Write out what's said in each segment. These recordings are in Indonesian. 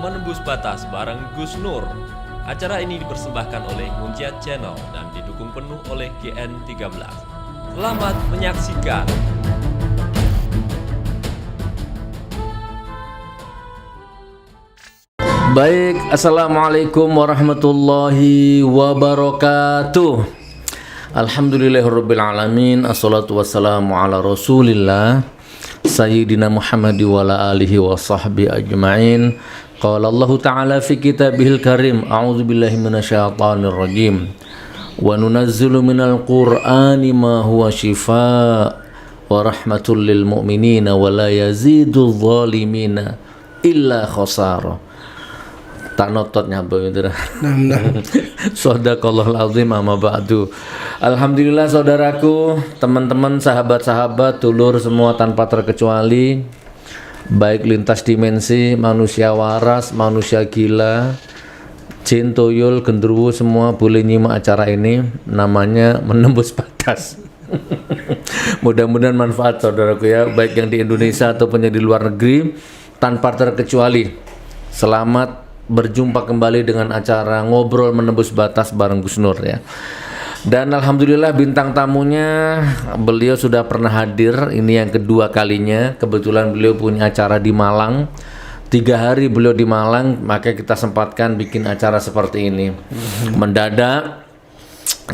Menembus Batas bareng Gus Nur. Acara ini dipersembahkan oleh Munjiat Channel dan didukung penuh oleh GN13. Selamat menyaksikan. Baik, Assalamualaikum warahmatullahi wabarakatuh. Alhamdulillahirrabbilalamin. Assalatu wassalamu ala rasulillah Sayyidina Muhammad wa ala alihi wa sahbihi ajma'in. Qala Allah Ta'ala fi kitabihil karim, a'udzu billahi minasyaitonir rajim. Wa nunazzilu minal qur'ani ma huwa shifaa wa rahmatul lil mu'minina wa la yazidul zalimina illa khasara. Tak nototnya apa itu dah. Shadaqallahul azim amma ba'du. Alhamdulillah saudaraku, teman-teman, sahabat-sahabat, dulur semua tanpa terkecuali, baik lintas dimensi, manusia waras, manusia gila, jin, tuyul, genderuwo, semua boleh nyimak acara ini. Namanya Menembus Batas. Mudah-mudahan manfaat saudaraku ya, baik yang di Indonesia ataupun yang di luar negeri, tanpa terkecuali. Selamat berjumpa kembali dengan acara Ngobrol Menembus Batas bareng Gus Nur ya. Dan alhamdulillah bintang tamunya beliau sudah pernah hadir, ini yang kedua kalinya. Kebetulan beliau punya acara di Malang, 3 hari beliau di Malang, maka kita sempatkan bikin acara seperti ini. Mendadak,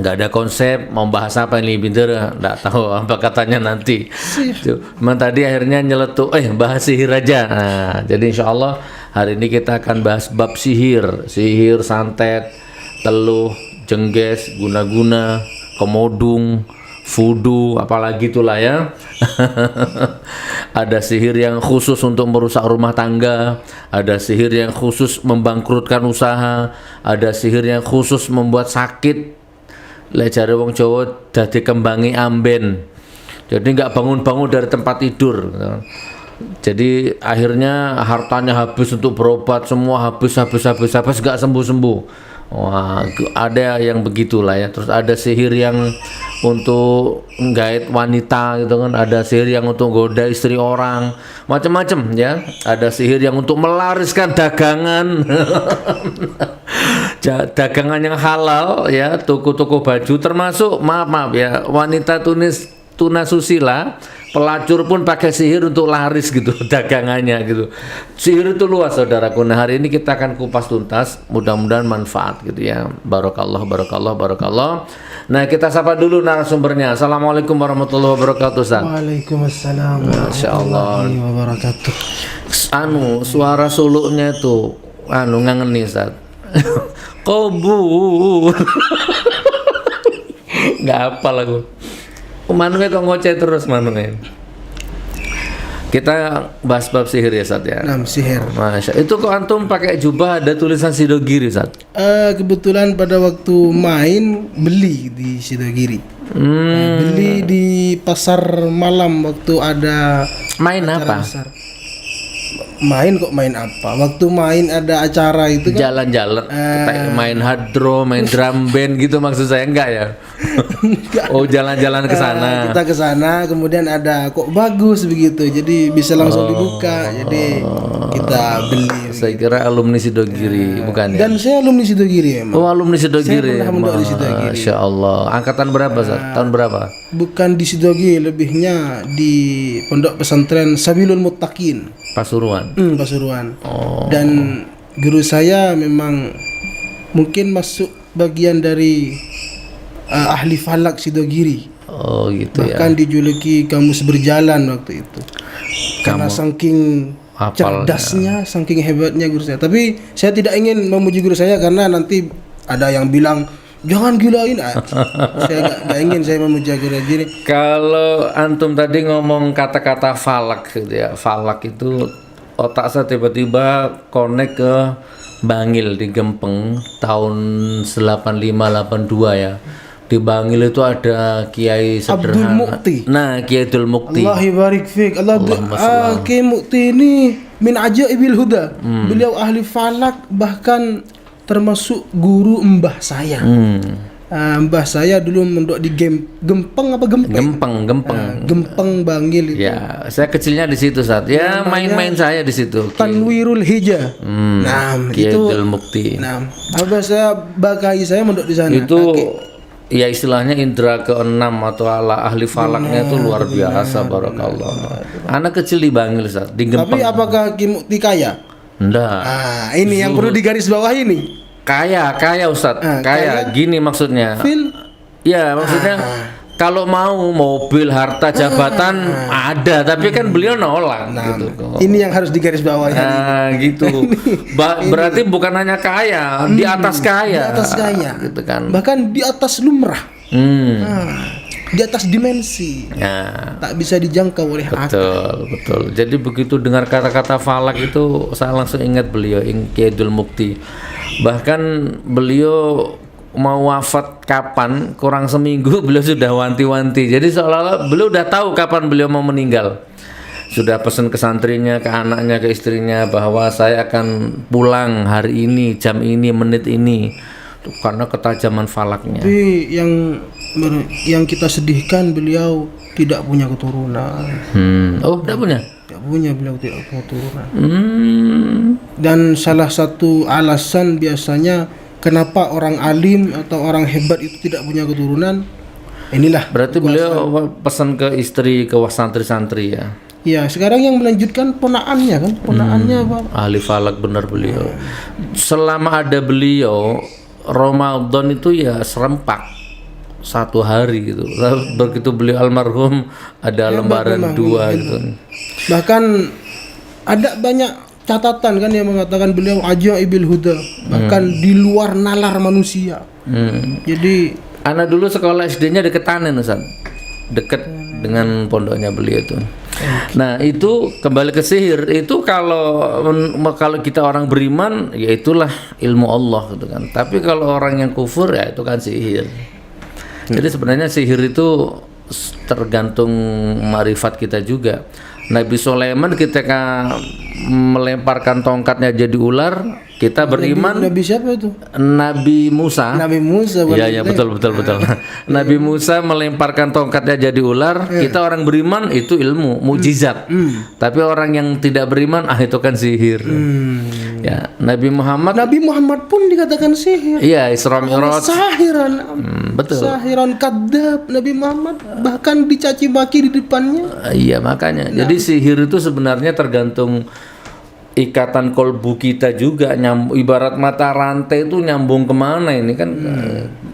nggak ada konsep, mau bahas apa ini binter, nggak tahu apa katanya nanti. Cuman tadi akhirnya nyeletuk, bahas sihir aja. Nah, jadi insya Allah hari ini kita akan bahas bab sihir, santet, teluh, jengges, guna-guna, kemodung, fudu, apalagi itulah ya. Ada sihir yang khusus untuk merusak rumah tangga, ada sihir yang khusus membangkrutkan usaha, ada sihir yang khusus membuat sakit. Lek jare wong Jawa dadi kembangi amben. Jadi nggak bangun-bangun dari tempat tidur. Jadi akhirnya hartanya habis untuk berobat, semua habis nggak sembuh-sembuh. Wah, ada yang begitulah ya. Terus ada sihir yang untuk menggait wanita gitu kan, ada sihir yang untuk goda istri orang, macam-macam ya. Ada sihir yang untuk melariskan dagangan. Dagangan yang halal ya, toko-toko baju, termasuk maaf ya, wanita tunasusila, pelacur pun pakai sihir untuk laris gitu dagangannya gitu. Sihir itu luas saudaraku. Nah, hari ini kita akan kupas tuntas, mudah-mudahan manfaat gitu ya. Barakallah. Nah, kita sapa dulu narasumbernya. Assalamualaikum warahmatullahi wabarakatuh, Ustaz. Waalaikumsalam warahmatullahi wabarakatuh. Suara suluknya itu ngangeni, Ustaz. Kobul. Nggak apa lagu. Manungnya kok ngoceh terus manungnya. Kita bahas bab sihir ya, Ustaz ya. Sihir. Masya. Itu kok antum pakai jubah ada tulisan Sidogiri, Ustaz? Kebetulan pada waktu main beli di Sidogiri. Beli di pasar malam waktu ada main apa? Besar. Main apa? Waktu main ada acara itu kan jalan-jalan, main hadro, main drum band gitu maksud saya, enggak ya? Oh, jalan-jalan ke sana. Kita ke sana, kemudian ada kok bagus begitu. Jadi bisa langsung dibuka. Jadi kita beli. Saya kira alumni Sidogiri, bukan ya? Dan saya alumni Sidogiri emang. Oh, alumni Sidogiri. Saya pernah mondok di Sidogiri. Masya Allah. Angkatan berapa, Ustaz? Tahun berapa? Bukan di Sidogiri, lebihnya di Pondok Pesantren Sabilul Muttaqin, Pasuruan. Pasuruan. Dan guru saya memang mungkin masuk bagian dari ahli falak Sidogiri. Oh gitu. Bahkan dijuluki kamus berjalan waktu itu. Karena saking cerdasnya, saking hebatnya guru saya. Tapi saya tidak ingin memuji guru saya karena nanti ada yang bilang jangan gilain. Saya nggak ingin saya memuji guru diri. Kalau antum tadi ngomong kata-kata falak gitu ya, falak itu otak saya tiba-tiba connect ke Bangil di Gempeng tahun 85-82 ya. Di Bangil itu ada Kiai sederhana. Abdul Mukti. Nah, Kiai Abdul Mukti. Allah barik fiik. Kiai Mukti ini min ajaibil huda. Beliau ahli falak, bahkan termasuk guru mbah saya. mbah saya dulu mondok di Gempeng apa Gempeng? Gempeng Bangil itu. Ya, saya kecilnya di situ saat. Ya, main-main saya di situ. Tanwirul Hija. Nah, Kiai itu. Abdul Mukti. Nah, abah saya bakai saya mondok di sana. Itu ya istilahnya indra keenam atau ala ahli falaknya itu luar biasa, barakallah. Anak kecil di Bangil saat di Tapi Gempeng. apakah Ki Mukti kaya? Enggak. Ini yang perlu digaris bawah ini. Kaya Ustadz. Kaya. Gini maksudnya. Phil. Ya, maksudnya kalau mau mobil, harta, jabatan ada, tapi kan beliau nolak gitu. Ini yang harus digaris bawah. Nah, gitu. Berarti bukan hanya kaya, di atas kaya. Di atas kaya. Gitu kan. Bahkan di atas lumrah. Di atas dimensi. Ya. Tak bisa dijangkau oleh akal. Betul. Jadi begitu dengar kata-kata falak itu saya langsung ingat beliau Kiai Abdul Mukti. Bahkan beliau mau wafat kapan, kurang seminggu beliau sudah wanti-wanti. Jadi seolah-olah beliau udah tahu kapan beliau mau meninggal. Sudah pesan ke santrinya, ke anaknya, ke istrinya bahwa saya akan pulang hari ini, jam ini, menit ini. Karena ketajaman falaknya. Tapi yang kita sedihkan beliau tidak punya keturunan. Oh, tidak punya? Tidak punya, beliau tidak punya keturunan. Dan salah satu alasan biasanya kenapa orang alim atau orang hebat itu tidak punya keturunan, inilah. Berarti beliau pesan ke istri, ke santri-santri ya. Ya, sekarang yang melanjutkan ponaannya kan, ponaannya Pak. Ahli falak benar beliau. Selama ada beliau, Ramadan itu ya serempak 1 hari gitu. Begitu beliau almarhum ada lembaran 2 gitu. Bahkan ada banyak catatan kan yang mengatakan beliau ajaibil huda, bahkan di luar nalar manusia. Jadi anak dulu sekolah SD-nya deket Tanen, Ustaz. Deket dengan pondoknya beliau itu. Nah, itu kembali ke sihir. Itu kalau kita orang beriman, ya itulah ilmu Allah gitu kan. Tapi kalau orang yang kufur ya itu kan sihir. Jadi sebenarnya sihir itu tergantung marifat kita juga. Nabi Sulaiman ketika melemparkan tongkatnya jadi ular, kita beriman. Nabi siapa itu? Nabi Musa. Nabi Musa. Iya betul. Nabi Musa melemparkan tongkatnya jadi ular, kita orang beriman itu ilmu, mukjizat. Tapi orang yang tidak beriman itu kan sihir. Ya, Nabi Muhammad pun dikatakan sihir. Iya, Isra Mi'raj. Sahiran. Betul. Sahiran kadzab. Nabi Muhammad bahkan dicaci maki di depannya. Iya, makanya. Jadi sihir itu sebenarnya tergantung ikatan kolbu kita juga, ibarat mata rantai itu nyambung kemana ini kan,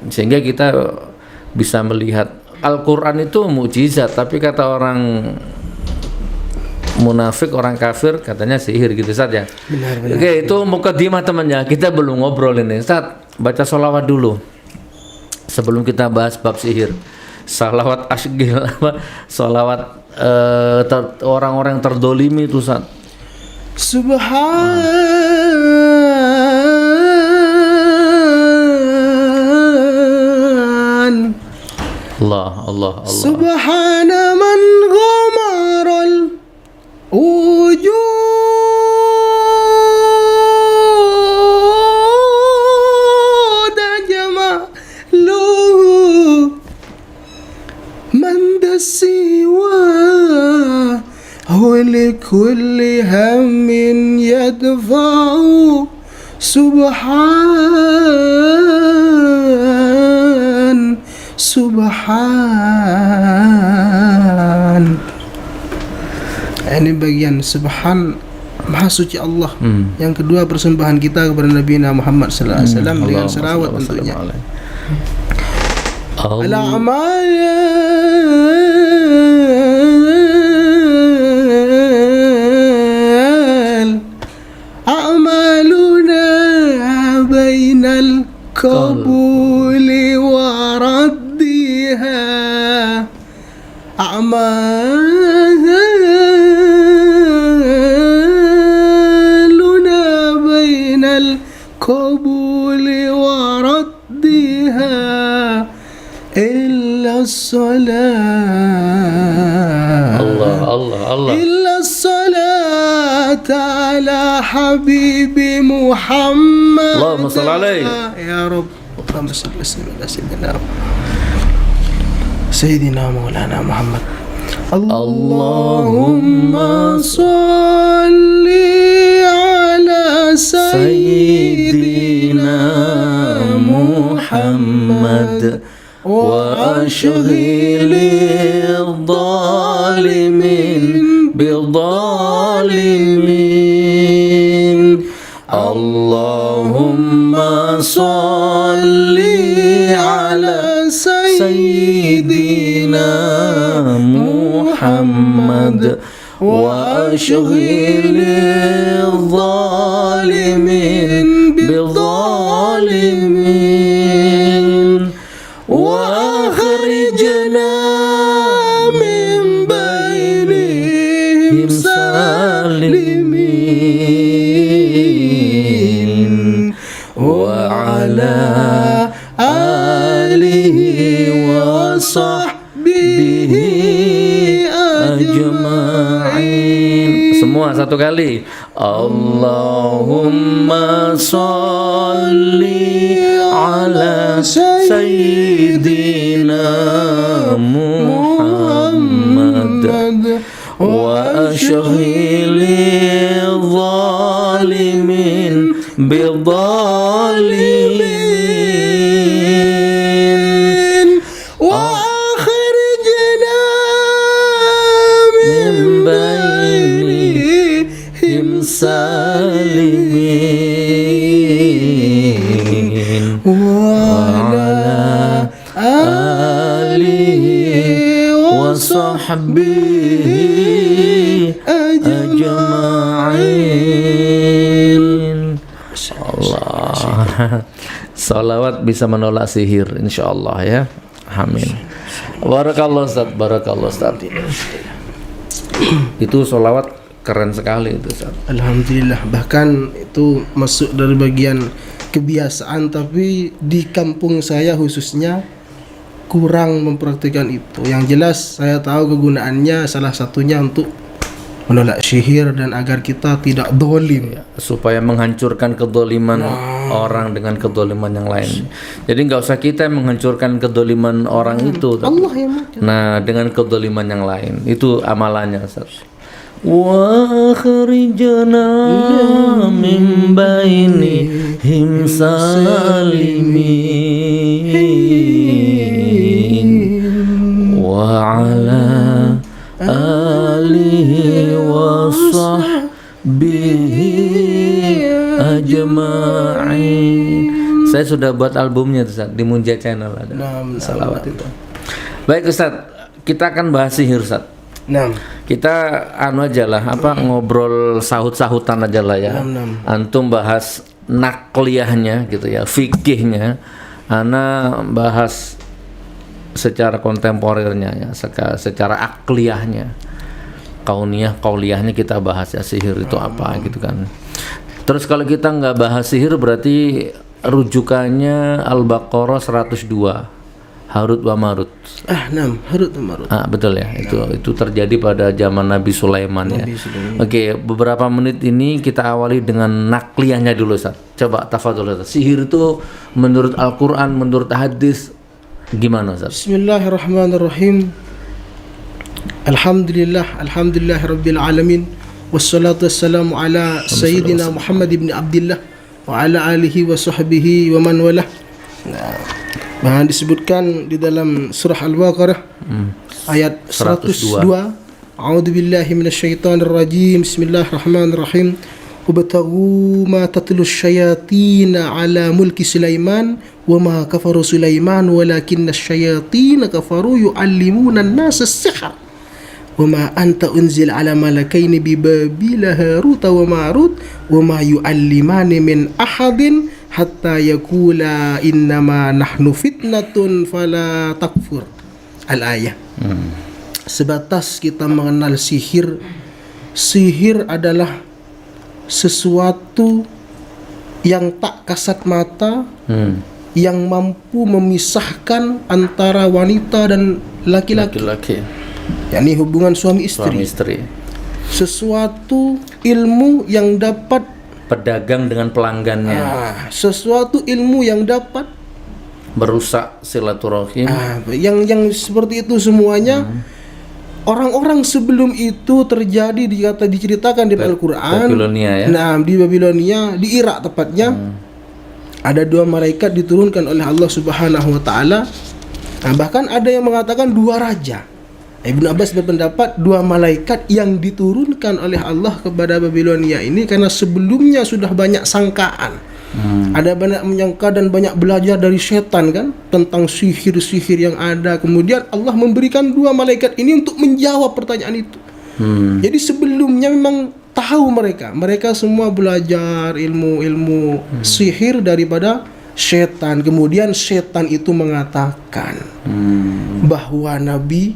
sehingga kita bisa melihat. Al-Quran itu mukjizat, tapi kata orang munafik, orang kafir katanya sihir gitu saja. Benar. Oke, itu mukadimah temannya, kita belum ngobrol ini. Ustaz, baca sholawat dulu sebelum kita bahas bab sihir. Sholawat asgil, sholawat orang-orang terdolimi itu Ustaz. Allah. Subhana man ghamaral wujud jamaluhu man dasiwa ولكل هم يدفع subhan. Ini bagian subhan, maha suci Allah. Yang kedua persembahan kita kepada Nabi Muhammad sallallahu alaihi wasallam dengan selawat tentunya. A'maluna bainal qabuli wa raddiha. A'maluna bainal qabuli wa raddiha illa salat. Allah. Illa salat ala habibi Muhammad. Allahumma shalli alaihi. Ya Rabb. Allahumma shalli ala sayyidina Maulana Muhammad. Allahumma shalli ala sayyidina Muhammad wa ashghilil zalimin bidzalimin. Allahumma salli ala sayyidina Muhammad wa ashghilil zalimin bidzalimin wa akhrijna min bainihim salimin wa ala alihi wa sahbihi ajma'in. Semua satu kali. Allahumma sholli ala sayyidina Muhammad wa ashghilil zalimin bidzalimin wa akhrijna min bainihim salimin wa ala alihi wa sahbihi ajma'in. Allah. Salawat bisa menolak sihir insyaallah ya. Amin. Barakallah Ustaz, barakallah Ustaz. Itu salawat keren sekali itu Ustaz. Alhamdulillah, bahkan itu masuk dari bagian kebiasaan, tapi di kampung saya khususnya kurang mempraktikkan itu. Yang jelas saya tahu kegunaannya salah satunya untuk menolak sihir dan agar kita tidak dolim, supaya menghancurkan kedoliman orang dengan kedoliman yang lain. Jadi nggak usah kita yang menghancurkan kedoliman orang itu, Allah yang mungkin. nah dengan kedoliman yang lain itu amalannya Ustaz. Wa akhrijna min bainihim salimin wa ala alihi wa sahbihi ajma'in. Saya sudah buat albumnya Ustaz, di Munja Channel ada salawat itu. Baik Ustaz, kita akan bahas sihir Ustaz. Kita aja lah ngobrol sahut-sahutan aja lah ya. Antum bahas nakliyahnya gitu ya, fikihnya. Ana bahas secara kontemporernya ya, secara akliyahnya. Kauliyahnya kita bahas ya, sihir itu apa gitu kan. Terus kalau kita nggak bahas sihir berarti rujukannya Al-Baqarah 102. Harut wa Marut. Harut wa Marut. Betul ya. Itu terjadi pada zaman Nabi Sulaiman ya. Oke, beberapa menit ini kita awali dengan nakliyahnya dulu Ustaz. Coba tafadhol Ustaz. Sihir itu menurut Al-Qur'an, menurut hadis gimana Ustaz? Bismillahirrahmanirrahim. Alhamdulillahirabbil alamin. Wassalatu wassalamu ala sayyidina Muhammad ibn Abdullah wa ala alihi wa sahbihi wa man walah. Disebutkan di dalam surah Al-Baqarah ayat 102. A'udzu billahi minasyaitonir rajim. Bismillahirrahmanirrahim. Wabtaghu ma tatlu asyayatin ala mulki Sulaiman wa ma kafaru Sulaiman walakinna asyayatin kafaru yu'allimuna an-nasa as-sihr wa ma anta unzil ala malakaini bi Babila Harut wa Marut wa ma yu'allimani min ahadin hatta yakula innama nahnu fitnatun fala takfur. Al-ayah. Sebatas kita mengenal sihir, sihir adalah sesuatu yang tak kasat mata, yang mampu memisahkan antara wanita dan laki-laki. yakni hubungan suami istri. Sesuatu ilmu yang dapat pedagang dengan pelanggannya. Sesuatu ilmu yang dapat merusak silaturahim. Yang seperti itu semuanya orang-orang sebelum itu terjadi diceritakan di Al-Qur'an. Babilonia ya. Nah, di Babilonia, di Irak tepatnya. Ada 2 malaikat diturunkan oleh Allah Subhanahu wa taala. Nah, bahkan ada yang mengatakan 2 raja. Ibnu Abbas berpendapat 2 malaikat yang diturunkan oleh Allah kepada Babilonia ini karena sebelumnya sudah banyak sangkaan. Ada banyak menyangka dan banyak belajar dari setan kan tentang sihir-sihir yang ada. Kemudian Allah memberikan 2 malaikat ini untuk menjawab pertanyaan itu. Jadi sebelumnya memang tahu mereka semua belajar ilmu sihir daripada setan. Kemudian setan itu mengatakan bahwa Nabi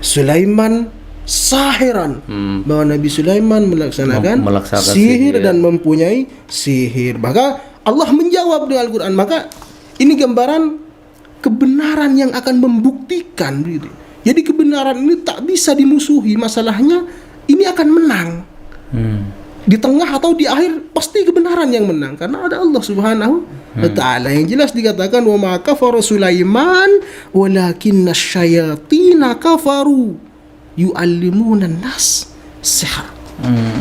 Sulaiman sahiran, bahwa Nabi Sulaiman melaksanakan sihir dan mempunyai sihir. Maka Allah menjawab dengan Al-Quran. Maka ini gambaran kebenaran yang akan membuktikan gitu. Jadi kebenaran ini tak bisa dimusuhi. Masalahnya ini akan menang. Di tengah atau di akhir pasti kebenaran yang menang karena ada Allah Subhanahu wa taala. Yang jelas dikatakan wa ma kafara Sulaiman walakinna syayatina kafaru yu'allimuna nas sihr.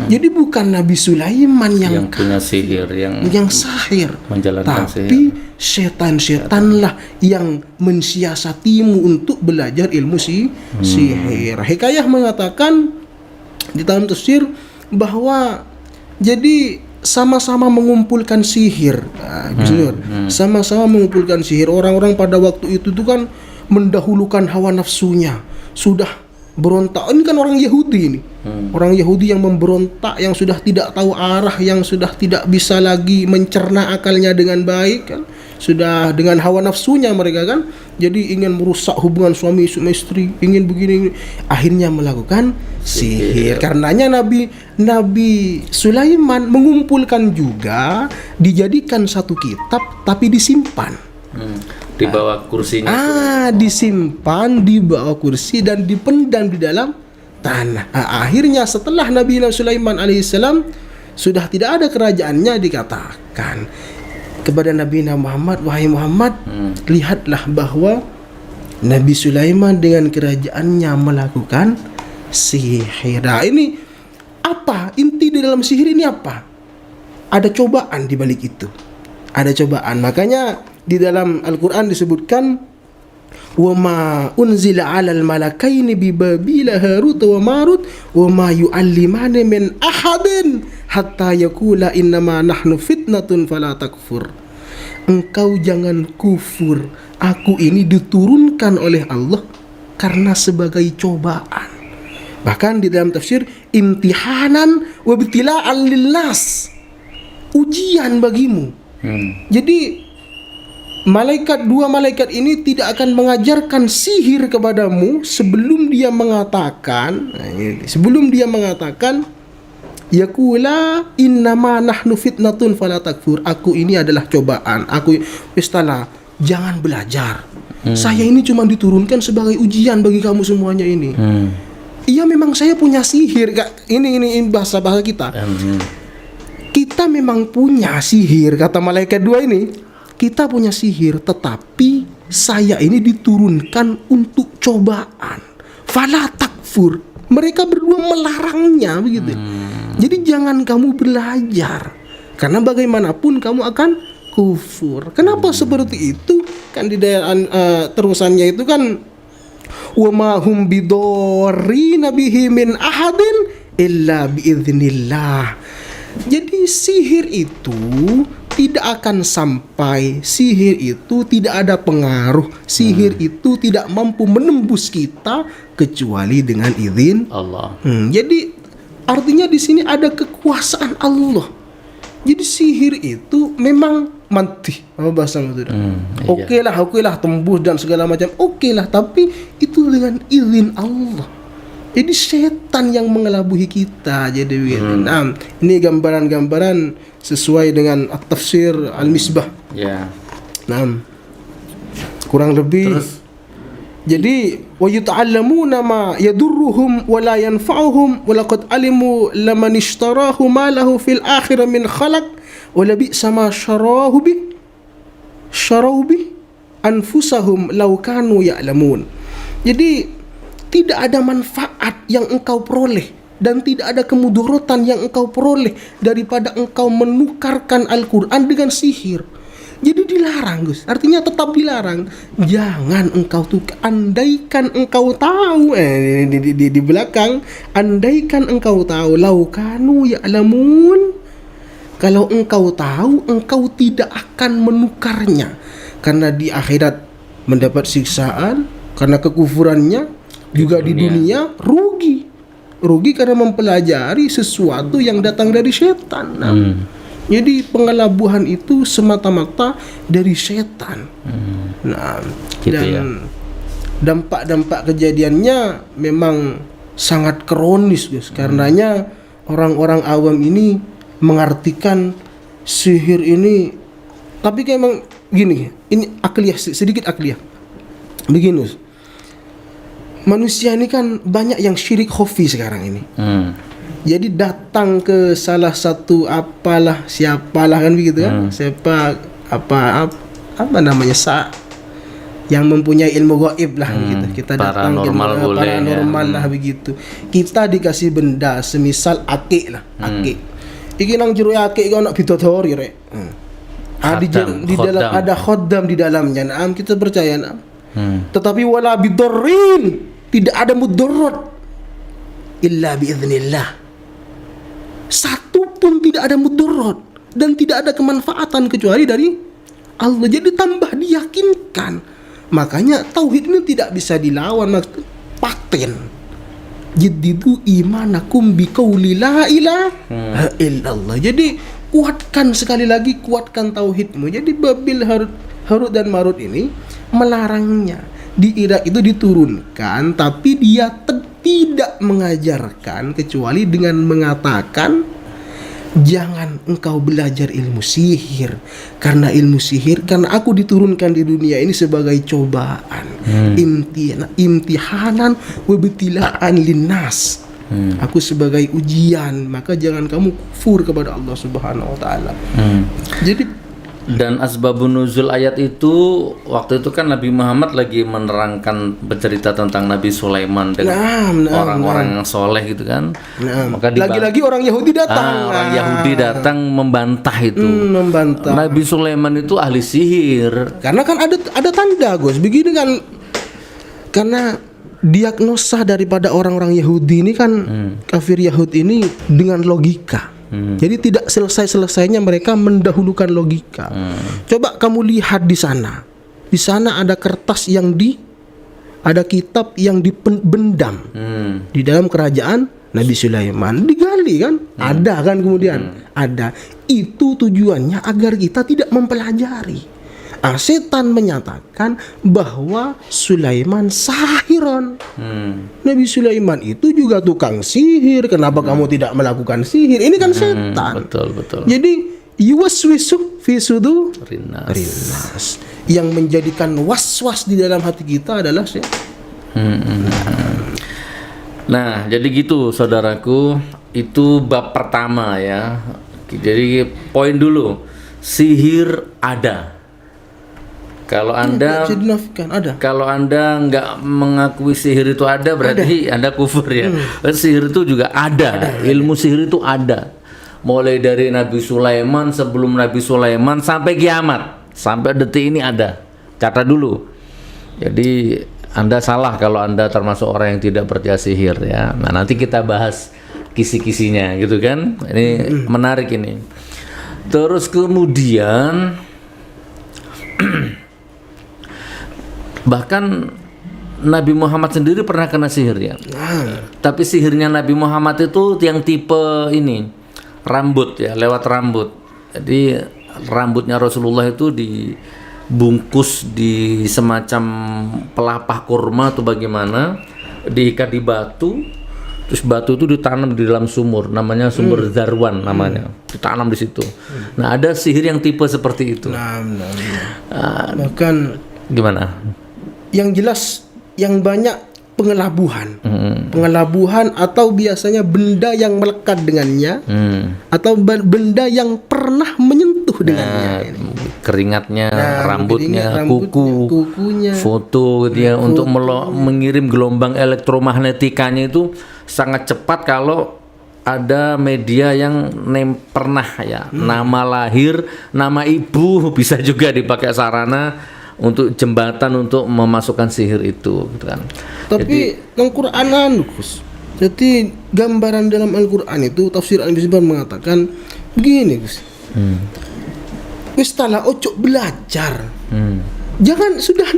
Jadi bukan Nabi Sulaiman yang punya sihir, yang sahir, menjalankan tapi setan-setanlah yang mensiasatimu untuk belajar ilmu sihir. Hikayah mengatakan di dalam tafsir bahwa jadi sama-sama mengumpulkan sihir, sama-sama mengumpulkan sihir. Orang-orang pada waktu itu tuh kan mendahulukan hawa nafsunya, sudah berontak. Ini kan orang Yahudi ini, orang Yahudi yang memberontak, yang sudah tidak tahu arah, yang sudah tidak bisa lagi mencerna akalnya dengan baik kan, sudah dengan hawa nafsunya mereka kan, jadi ingin merusak hubungan suami istri, ingin begini, akhirnya melakukan sihir. Karenanya Nabi Sulaiman mengumpulkan juga, dijadikan satu kitab tapi disimpan di bawah kursinya. Disimpan di bawah kursi dan dipendam di dalam tanah. Akhirnya setelah Nabi Sulaiman alaihissalam sudah tidak ada kerajaannya, dikatakan kepada Nabi Muhammad, wahai Muhammad, lihatlah bahwa Nabi Sulaiman dengan kerajaannya melakukan sihir. Nah, ini apa inti di dalam sihir ini? Apa? Ada cobaan di balik itu. Ada cobaan. Makanya di dalam Al-Quran disebutkan wa ma unzila 'alal malakaini bi babila Harut wa Marut wa ma yu'allimani min ahadin hatta yaqula innama nahnu fitnatun fala takfur. Engkau jangan kufur. Aku ini diturunkan oleh Allah karena sebagai cobaan. Bahkan di dalam tafsir imtihanan wa ibtila'an linnas. Ujian bagimu. Jadi dua malaikat ini tidak akan mengajarkan sihir kepadamu sebelum dia mengatakan yaqula innama nahnu fitnatun fala takfur. Aku ini adalah cobaan. Jangan belajar. Saya ini cuma diturunkan sebagai ujian bagi kamu semuanya ini. Iya, memang saya punya sihir. Ini bahasa kita. Kita memang punya sihir, kata malaikat 2 ini. Kita punya sihir, tetapi saya ini diturunkan untuk cobaan. Fala takfur. Mereka berdua melarangnya begitu. Jadi jangan kamu belajar, karena bagaimanapun kamu akan kufur. Kenapa seperti itu? Kan di daerah terusannya itu kan wa ma hum bidorrina bihi min ahadin illa biiznillah. Jadi sihir itu tidak akan sampai, sihir itu tidak ada pengaruh, sihir itu tidak mampu menembus kita kecuali dengan izin Allah. Jadi artinya di sini ada kekuasaan Allah. Jadi sihir itu memang mati, apa bahasa itu? Oke lah tembus dan segala macam. Oke lah, tapi itu dengan izin Allah. Jadi setan yang mengelabuhi kita. Jadi nah, ini gambaran-gambaran sesuai dengan tafsir Al-Misbah. Ya. Nah, kurang lebih. Terus? Jadi wa yata'allamuna ma yadurruhum wa la yanfa'uhum wa laqad alimu laman ishtarahu ma lahu fil akhirah min khalaq wa la bi'sa ma sharahu bi anfusahum law kanu ya'lamun. Jadi tidak ada manfaat yang engkau peroleh dan tidak ada kemudorotan yang engkau peroleh daripada engkau menukarkan Al-Quran dengan sihir. Jadi dilarang, Gus. Artinya tetap dilarang. Jangan engkau tukar. Andaikan engkau tahu, di belakang, andaikan engkau tahu, lau kanu ya'lamun. Kalau engkau tahu, engkau tidak akan menukarnya. Karena di akhirat mendapat siksaan, karena kekufurannya, juga di dunia rugi. Rugi karena mempelajari sesuatu yang datang dari setan. Jadi pengelabuhan itu semata-mata dari setan. Nah, Gitu dan ya. dampak-dampak kejadiannya memang sangat kronis, Gus. Karenanya orang-orang awam ini mengartikan sihir ini, tapi kayak emang gini, ini akliyah, sedikit akliyah. Begini, Gus. Manusia ini kan banyak yang syirik khafi sekarang ini. Jadi datang ke salah satu apalah siapalah kan begitu kan, siapa apa namanya yang mempunyai ilmu gaib lah begitu. Kita datang ke paranormal lah begitu. Kita dikasih benda semisal akik lah, akik. Iki nang jero akik kok ana bidadari rek. Di dalam ada khaddam di dalamnya. Naam, kita percaya naam. Tetapi wala bidarrin, tidak ada mudarat illa biiznillah. Satu pun tidak ada mudarat dan tidak ada kemanfaatan kecuali dari Allah. Jadi tambah diyakinkan. Makanya tauhid ini tidak bisa dilawan, paten. Jaddidu imanakum biqauli la ilaha illallah. Jadi kuatkan sekali lagi, kuatkan tauhidmu. Jadi Babil Harut dan Marut ini melarangnya. Di Irak itu diturunkan, tapi dia tidak mengajarkan kecuali dengan mengatakan jangan engkau belajar ilmu sihir, karena ilmu sihir, karena aku diturunkan di dunia ini sebagai cobaan, imtihanan wabtilaan linnas. Aku sebagai ujian, maka jangan kamu kufur kepada Allah Subhanahu wa taala. Jadi dan asbabun nuzul ayat itu waktu itu kan Nabi Muhammad lagi menerangkan bercerita tentang Nabi Sulaiman dengan orang-orang yang soleh gitu kan. Maka lagi-lagi orang Yahudi datang. Orang Yahudi datang membantah itu. Membantah. Nabi Sulaiman itu ahli sihir. Karena kan ada tanda, Gus. Begini kan, karena diagnosa daripada orang-orang Yahudi ini kan kafir Yahudi ini dengan logika. Jadi tidak selesai-selesainya mereka mendahulukan logika. Coba kamu lihat di sana. Di sana ada kertas ada kitab yang dibendam di dalam kerajaan Nabi Sulaiman. Digali kan? Ada kan kemudian? Ada. Itu tujuannya agar kita tidak mempelajari. Setan menyatakan bahwa Sulaiman sahiron. Nabi Sulaiman itu juga tukang sihir. Kenapa kamu tidak melakukan sihir? Ini kan setan. Betul. Jadi yuwaswisu fi sudurinas. Yang menjadikan was-was di dalam hati kita adalah Nah, jadi gitu saudaraku, itu bab pertama ya. Jadi poin dulu, sihir ada. Kalau Anda nggak mengakui sihir itu ada, berarti Anda kufur ya. Sihir itu juga ada. Ilmu sihir itu ada. Mulai dari Nabi Sulaiman, sebelum Nabi Sulaiman sampai kiamat, sampai detik ini ada. Catat dulu. Jadi Anda salah kalau Anda termasuk orang yang tidak percaya sihir ya. Nah, nanti kita bahas kisi-kisinya gitu kan. Ini menarik ini. Terus kemudian bahkan Nabi Muhammad sendiri pernah kena sihir ya. Tapi sihirnya Nabi Muhammad itu yang tipe ini, rambut ya, lewat rambut. Jadi rambutnya Rasulullah itu dibungkus di semacam pelapah kurma atau bagaimana, diikat di batu, terus batu itu ditanam di dalam sumur, namanya sumur Zarwan namanya, ditanam di situ. Nah, ada sihir yang tipe seperti itu. Bahkan gimana? Yang jelas yang banyak pengelabuhan. Pengelabuhan atau biasanya benda yang melekat dengannya atau benda yang pernah menyentuh dengannya. keringatnya, rambutnya, kukunya, foto gitu ya, untuk mengirim gelombang elektromagnetikanya itu sangat cepat kalau ada media yang pernah ya, nama lahir, nama ibu bisa juga dipakai sarana untuk jembatan untuk memasukkan sihir itu gitu kan. Tapi Al-Qur'anan Gus. Jadi gambaran dalam Al-Qur'an itu tafsir Al-Mizban mengatakan begini Gus. Wis tala ojo belajar. Jangan sudah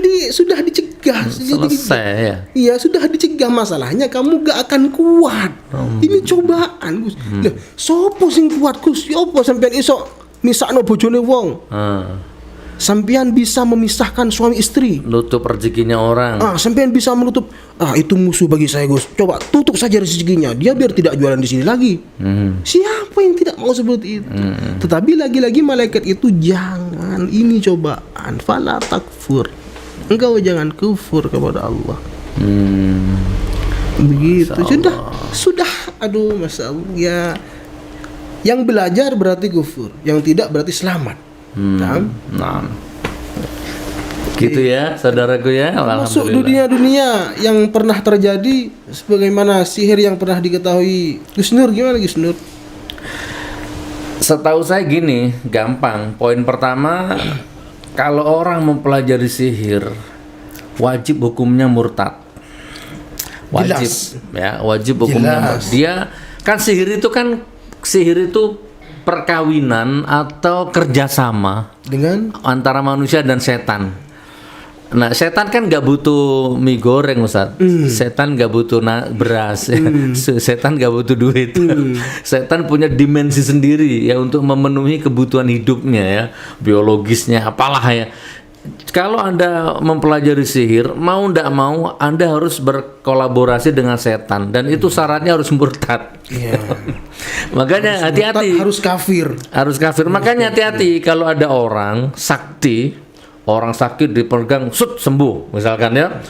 dicegah. Selesai ya. Iya, sudah dicegah, masalahnya kamu gak akan kuat. Ini cobaan, Gus. Lah, sopo sing kuat, Gus? Sopo sampean iso misakno bojone wong? Sampean bisa memisahkan suami istri. Nutup rezekinya orang. Sampean bisa menutup. Itu musuh bagi saya, Gus. Coba tutup saja rezekinya. Dia biar tidak jualan di sini lagi. Siapa yang tidak mau seperti itu? Tetapi lagi-lagi malaikat itu jangan, ini cobaan. Fala takfur. Engkau jangan kufur kepada Allah. Begitu. Sudah. Aduh, Masya Allah. Ya. Yang belajar berarti kufur. Yang tidak berarti selamat. Nah. Gitu ya, saudaraku ya. Masuk dunia-dunia yang pernah terjadi, sebagaimana sihir yang pernah diketahui. Gus Nur, gimana Gus Nur? Setahu saya gini, gampang. Poin pertama, kalau orang mempelajari sihir, wajib hukumnya murtad. Wajib. Jelas. Ya, wajib hukumnya murtad. Dia kan sihir itu perkawinan atau kerjasama dengan antara manusia dan setan. Nah, setan kan nggak butuh mie goreng, Ustaz. Setan nggak butuh beras. Setan nggak butuh duit. Setan punya dimensi sendiri ya untuk memenuhi kebutuhan hidupnya ya, biologisnya, apalah ya. Kalau Anda mempelajari sihir, mau ndak mau Anda harus berkolaborasi dengan setan, dan itu syaratnya harus murtad. Makanya hati-hati. Harus kafir. Makanya hati-hati kalau ada orang sakit dipegang sembuh misalkan ya.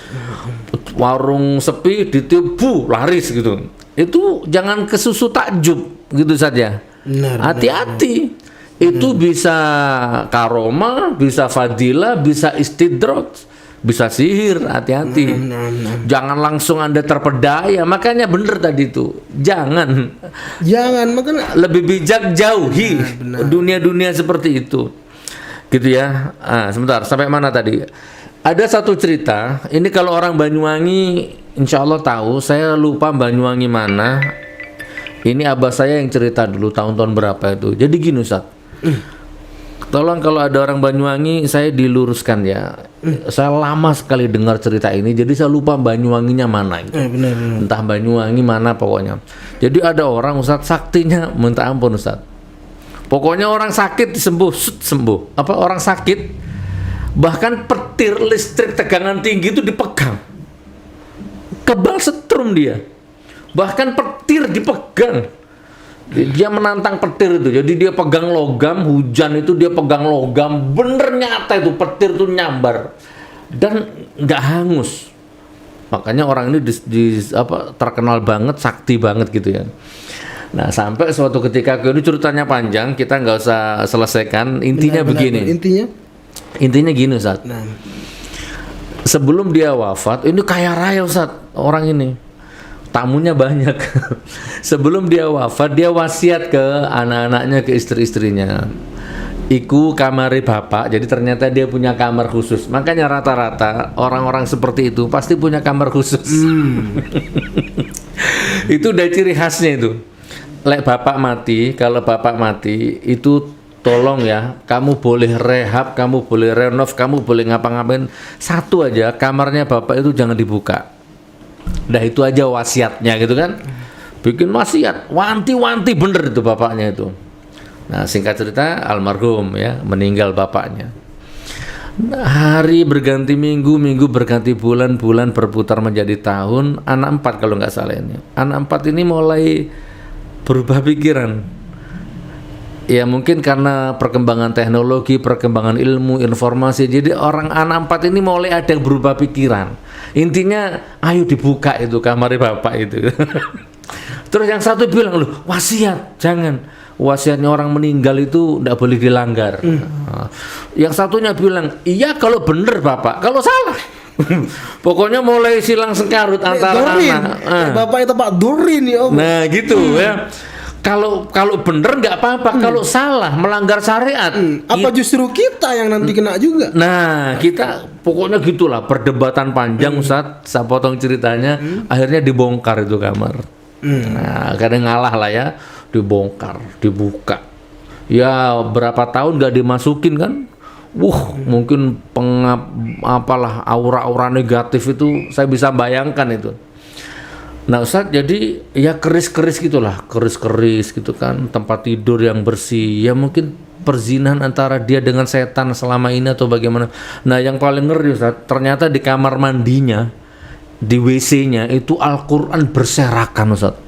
Warung sepi ditiup laris gitu. Itu jangan kesusu takjub gitu saja. Hati-hati. Itu bisa karomah, bisa fadilah, bisa istidroj, bisa sihir. Hati-hati. Jangan langsung Anda terpedaya. Makanya bener tadi itu. Jangan makanya lebih bijak jauhi dunia-dunia seperti itu. Gitu ya. Sebentar, sampai mana tadi? Ada satu cerita. Ini kalau orang Banyuwangi insya Allah tahu. Saya lupa Banyuwangi mana. Ini abah saya yang cerita dulu tahun-tahun berapa itu. Jadi gini Ustaz, tolong kalau ada orang Banyuwangi saya diluruskan ya. Saya lama sekali dengar cerita ini, jadi saya lupa Banyuwanginya mana gitu. Benar. Entah Banyuwangi mana pokoknya. Jadi ada orang Ustaz, saktinya minta ampun Ustaz. Pokoknya orang sakit sembuh. Apa orang sakit bahkan petir listrik tegangan tinggi itu dipegang. Kebal setrum dia. Bahkan petir dipegang. Dia menantang petir itu. Jadi dia pegang logam, hujan itu dia pegang logam, bener nyata itu petir itu nyambar dan nggak hangus. Makanya orang ini terkenal banget, sakti banget gitu ya. Nah, sampai suatu ketika, ini ceritanya panjang, kita nggak usah selesaikan. Intinya begini. Intinya gini Ustaz. Sebelum dia wafat, ini kaya raya Ustaz orang ini. Tamunya banyak. Sebelum dia wafat, dia wasiat ke anak-anaknya, ke istri-istrinya. Iku kamari bapak. Jadi ternyata dia punya kamar khusus. Makanya rata-rata orang-orang seperti itu pasti punya kamar khusus. Itu udah ciri khasnya itu. Kalau bapak mati itu tolong ya, kamu boleh rehab, kamu boleh renov, kamu boleh ngapa-ngapain. Satu aja, kamarnya bapak itu jangan dibuka. Nah itu aja wasiatnya gitu kan. Bikin wasiat, wanti-wanti bener itu bapaknya itu. Nah singkat cerita almarhum ya, meninggal bapaknya. Nah, hari berganti minggu, minggu berganti bulan, bulan berputar menjadi tahun. Anak 4 kalau nggak salah ini. Anak 4 ini mulai berubah pikiran. Ya mungkin karena perkembangan teknologi, perkembangan ilmu, informasi. Jadi anak 4 ini mulai ada yang berubah pikiran. Intinya ayo dibuka itu kamar bapak itu. Terus yang satu bilang, loh wasiat jangan. wasiatnya orang meninggal itu tidak boleh dilanggar. Nah, yang satunya bilang, iya kalau bener Bapak, kalau salah. Pokoknya mulai silang sengkarut antara Dorin. anak. Bapak itu Pak Dorin ya Om. Nah gitu ya. Kalau bener nggak apa-apa, kalau salah melanggar syariat. Apa justru kita yang nanti kena juga? Nah, kita pokoknya gitulah perdebatan panjang Ustadz. Saya potong ceritanya, akhirnya dibongkar itu kamar. Nah, kadang ngalah lah ya, dibongkar, dibuka. Ya berapa tahun nggak dimasukin kan? Mungkin apalah aura-aura negatif itu saya bisa bayangkan itu. Nah Ustadz, jadi ya keris-keris gitulah, keris-keris gitu kan, tempat tidur yang bersih, ya mungkin perzinahan antara dia dengan setan selama ini atau bagaimana. Nah yang paling ngeri Ustadz, ternyata di kamar mandinya, di WC-nya itu Al-Quran berserakan Ustadz.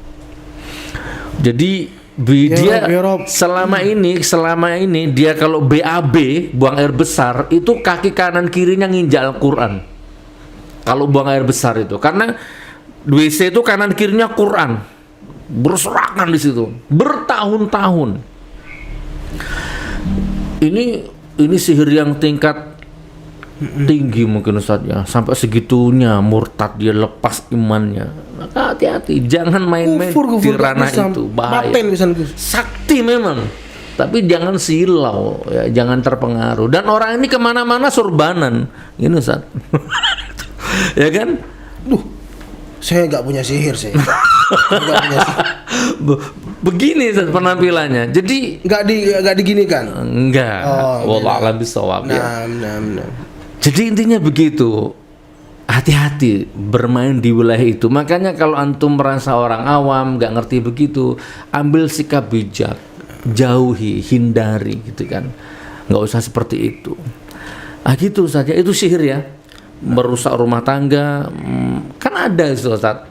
Jadi dia selama ini dia kalau BAB, buang air besar, itu kaki kanan kirinya nginjak Al-Quran. Kalau buang air besar itu, karena WC itu kanan kirinya Quran berserakan di situ bertahun-tahun. Ini sihir yang tingkat tinggi mungkin Ustaz ya, sampai segitunya murtad dia, lepas imannya. Maka hati-hati, jangan main-main di ranah itu, bahaya. Sakti memang, tapi jangan silau ya, jangan terpengaruh. Dan orang ini kemana-mana surbanan, ini Ustaz. Ya kan? Saya nggak punya sihir saya. Nggak punya sihir. Begini penampilannya. Jadi nggak diginikan. Enggak. Wallah alam bisawab ya. Nah. Jadi intinya begitu. Hati-hati bermain di wilayah itu. Makanya kalau antum merasa orang awam nggak ngerti begitu, ambil sikap bijak, jauhi, hindari gitu kan. Nggak usah seperti itu. Gitu saja. Itu sihir ya. Merusak rumah tangga. Kan ada Ustaz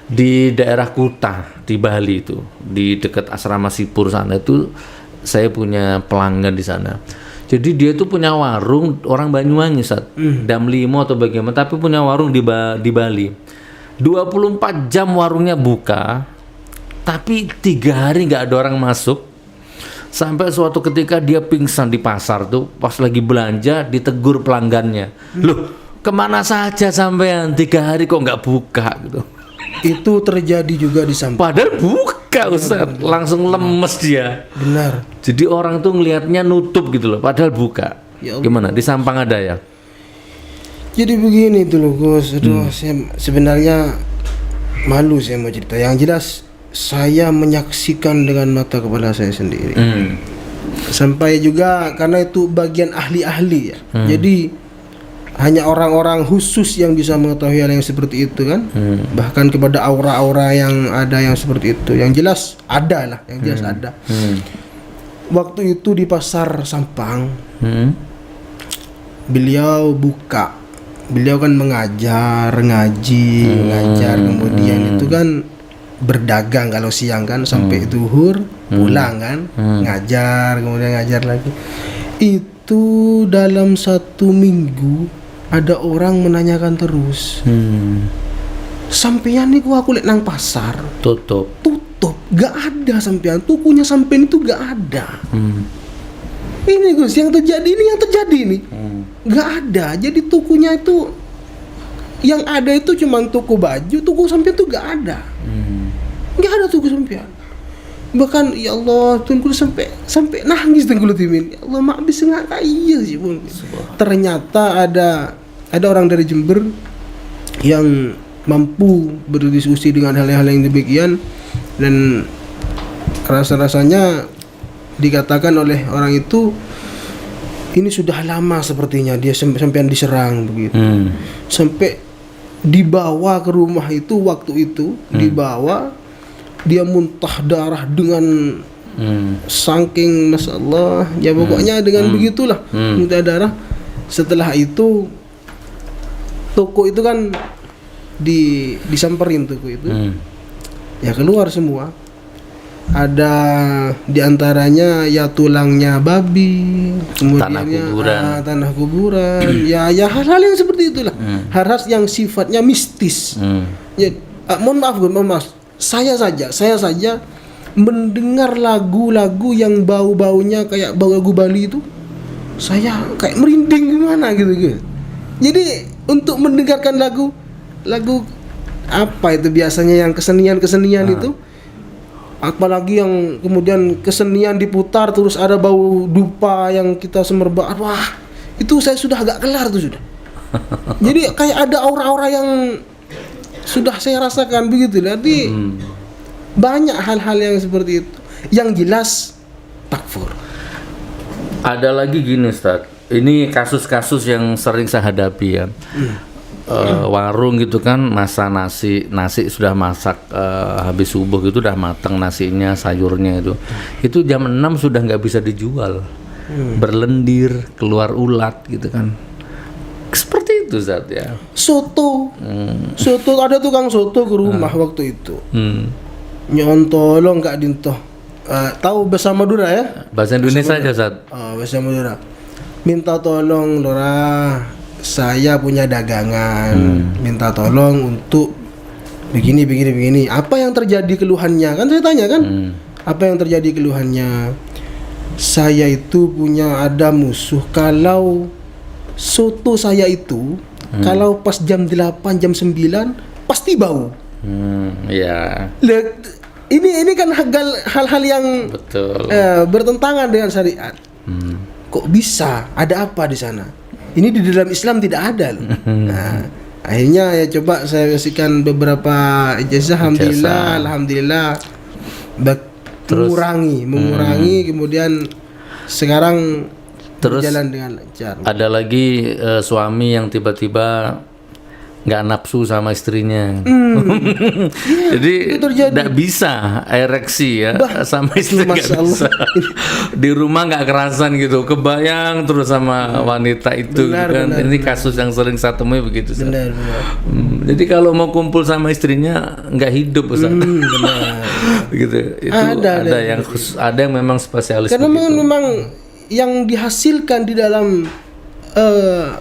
di daerah Kuta di Bali itu, di dekat asrama Sipur sana itu, saya punya pelanggan di sana. Jadi dia itu punya warung, orang Banyuwangi Ustaz, Damlimo atau bagaimana, tapi punya warung di Bali. 24 jam warungnya buka, tapi 3 hari nggak ada orang masuk. Sampai suatu ketika dia pingsan di pasar tuh, pas lagi belanja ditegur pelanggannya. Loh, kemana saja sampean 3 hari kok nggak buka gitu. Itu terjadi juga di Sampang. Padahal buka Ustaz, langsung lemes dia. Benar. Jadi orang tuh ngelihatnya nutup gitu loh, padahal buka. Ya Allah. Gimana? Di Sampang ada ya? Jadi begini tuh loh Gus. Saya sebenarnya malu saya mau cerita. Yang jelas saya menyaksikan dengan mata kepala saya sendiri. Sampai juga karena itu bagian ahli-ahli ya. Jadi hanya orang-orang khusus yang bisa mengetahui hal yang seperti itu kan. Bahkan kepada aura-aura yang ada yang seperti itu. Yang jelas ada lah, yang jelas ada. Waktu itu di pasar Sampang, beliau buka. Beliau kan mengajar, mengajar, kemudian itu kan berdagang kalau siang kan sampai zuhur, pulang kan, ngajar, kemudian ngajar lagi. Itu dalam 1 minggu ada orang menanyakan terus. Sampean niku aku lihat nang pasar tutup, gak ada sampean, tukunya sampean itu gak ada. Ini Gus, yang terjadi ini, gak ada. Jadi tukunya itu yang ada itu cuma tuku baju, tuku sampean itu gak ada. Gak ada tuku sampean. Bahkan ya Allah, tunggu sampai nangis tunggu timin. Ya Allah, mak bisa nggak kaya sih pun. Ternyata ada orang dari Jember yang mampu berdiskusi dengan hal-hal yang demikian, dan rasa-rasanya dikatakan oleh orang itu ini sudah lama sepertinya dia sampai diserang begitu. Sampai dibawa ke rumah itu, waktu itu dibawa, dia muntah darah dengan saking masyaallah ya, pokoknya dengan begitulah muntah darah. Setelah itu toko itu kan disamperin toko itu, ya keluar semua. Ada diantaranya ya tulangnya babi, kemudian tanah kuburan, ya hal-hal yang seperti itulah, hal-hal yang sifatnya mistis. Ya, mohon maaf, saya saja mendengar lagu-lagu yang bau-baunya kayak bau lagu Bali itu, saya kayak merinding gimana gitu. Jadi untuk mendengarkan lagu apa itu biasanya yang kesenian itu, apalagi yang kemudian kesenian diputar terus ada bau dupa yang kita semerbak, wah itu saya sudah agak kelar tuh sudah. Jadi kayak ada aura-aura yang sudah saya rasakan begitu. Jadi banyak hal-hal yang seperti itu. Yang jelas takfur. Ada lagi gini Ustaz, ini kasus-kasus yang sering saya hadapi ya. Warung gitu kan, masak nasi sudah masak habis subuh gitu udah matang nasinya, sayurnya itu jam 6 sudah nggak bisa dijual, berlendir, keluar ulat gitu kan, seperti itu Zat ya. Soto ada tukang soto ke rumah waktu itu, nyontolong nggak dintoh, tahu bahasa Madura ya, bahasa Indonesia aja Zat. Bahasa Madura, minta tolong Lora, saya punya dagangan, minta tolong untuk begini. Apa yang terjadi keluhannya? Kan saya tanya kan, apa yang terjadi keluhannya? Saya itu ada musuh. Kalau soto saya itu, kalau pas jam 8, jam 9 pasti bau. Ya. Ini kan hal-hal yang Betul. bertentangan dengan syariat. Kok bisa? Ada apa di sana? Ini di dalam Islam tidak ada loh. Nah, akhirnya ya coba saya kasihkan beberapa ijazah, alhamdulillah mengurangi kemudian sekarang berjalan dengan lancar. Ada lagi suami yang tiba-tiba nggak nafsu sama istrinya, jadi nggak bisa ereksi ya sama istri, nggak bisa. Di rumah nggak kerasan gitu, kebayang terus sama wanita itu. Benar. Ini kasus yang sering saya temui begitu. Benar. Jadi kalau mau kumpul sama istrinya nggak hidup, Ustaz. Gitu. Itu ada yang memang spesialis. Karena memang yang dihasilkan di dalam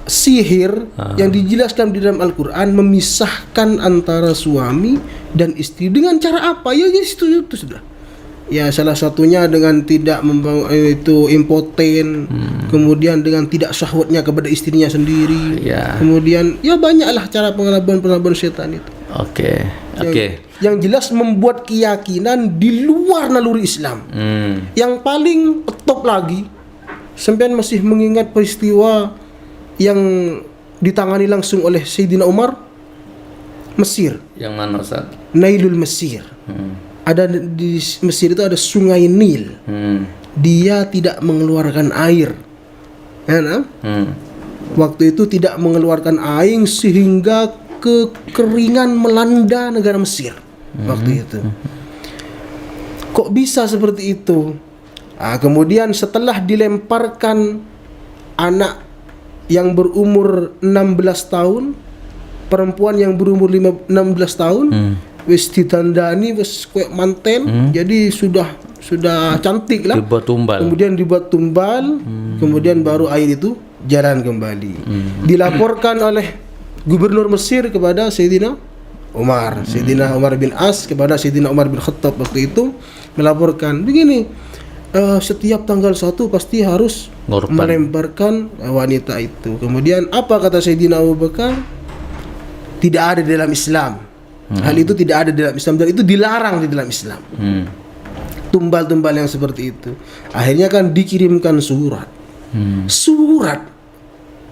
sihir yang dijelaskan di dalam Al-Quran memisahkan antara suami dan istri dengan cara apa? Ya itu sudah. Ya salah satunya dengan tidak membawa itu impoten, kemudian dengan tidak syahwatnya kepada istrinya sendiri. Kemudian ya banyaklah cara pengelabuan setan itu. Oke. Yang jelas membuat keyakinan di luar naluri Islam. Yang paling top lagi, sampean masih mengingat peristiwa yang ditangani langsung oleh Sayyidina Umar, Mesir. Yang mana Ustaz? Nailul Mesir. Ada di Mesir itu ada sungai Nil. Dia tidak mengeluarkan air. Ya, waktu itu tidak mengeluarkan air sehingga kekeringan melanda negara Mesir waktu itu. Kok bisa seperti itu? Kemudian setelah dilemparkan anak yang berumur 16 tahun, perempuan yang berumur 16 tahun, wis ditandani wis koyo manten, jadi sudah cantik lah. Kemudian dibuat tumbal, kemudian baru air itu jalan kembali. Dilaporkan oleh gubernur Mesir kepada Sayyidina Umar, Sayyidina Umar bin As kepada Sayyidina Umar bin Khattab waktu itu melaporkan begini, setiap tanggal 1 pasti harus melemparkan wanita itu. Kemudian apa kata Sayyidina Abu Bakar? Tidak ada di dalam Islam. Hal itu tidak ada di dalam Islam dan itu dilarang di dalam Islam. Tumbal-tumbal yang seperti itu. Akhirnya kan dikirimkan surat.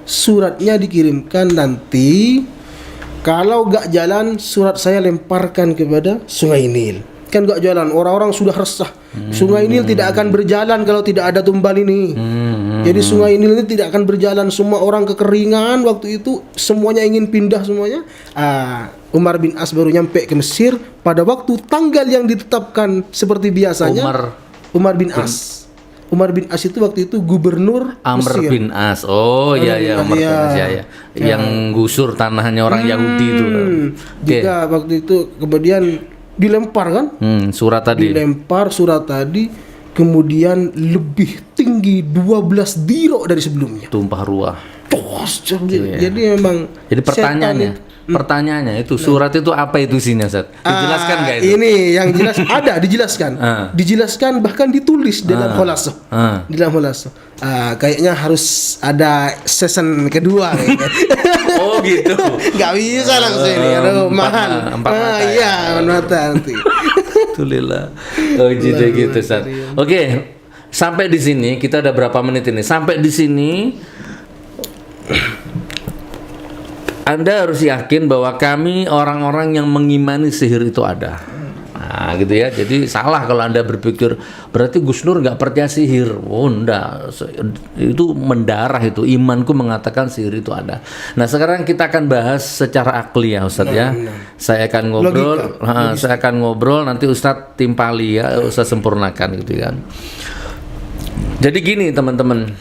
Suratnya dikirimkan, nanti kalau gak jalan surat saya lemparkan kepada Sungai Nil. Kan gak jalan, orang-orang sudah resah. Sungai Nil tidak akan berjalan kalau tidak ada tumbal ini. Jadi Sungai Nil ini tidak akan berjalan, semua orang kekeringan waktu itu, semuanya ingin pindah semuanya. Umar bin As baru nyampe ke Mesir pada waktu tanggal yang ditetapkan seperti biasanya. Umar bin As. Umar bin As itu waktu itu gubernur Amr Mesir. bin As. Oh iya Umar bin As ya. Yang gusur tanahnya orang Yahudi itu. Juga waktu itu kemudian dilempar kan? Surat tadi. Dilempar surat tadi, kemudian lebih tinggi 12 diro dari sebelumnya. Tumpah ruah. Jadi memang. Jadi pertanyaannya, Pertanyaannya itu surat itu apa itu isinya, Ustaz? Dijelaskan nggak itu? Ini yang jelas ada dijelaskan. Dijelaskan bahkan ditulis dalam khulasah. Di dalam khulasah. Kayaknya harus ada season kedua kayaknya. Oh gitu. Gak bisa langsung ini. Aduh, mahal. Empat mata. Iya, mata nanti. Alhamdulillah. Oh gitu Ustaz. Oke. Sampai di sini kita ada berapa menit ini? Sampai di sini Anda harus yakin bahwa kami orang-orang yang mengimani sihir itu ada. Nah, gitu ya. Jadi salah kalau Anda berpikir berarti Gus Nur nggak percaya sihir. Oh, enggak. Itu mendarah itu. Imanku mengatakan sihir itu ada. Nah, sekarang kita akan bahas secara akli ya, Ustadz ya. Saya akan ngobrol, saya akan ngobrol nanti Ustadz timpali ya, Ustadz sempurnakan gitu kan. Jadi gini, teman-teman.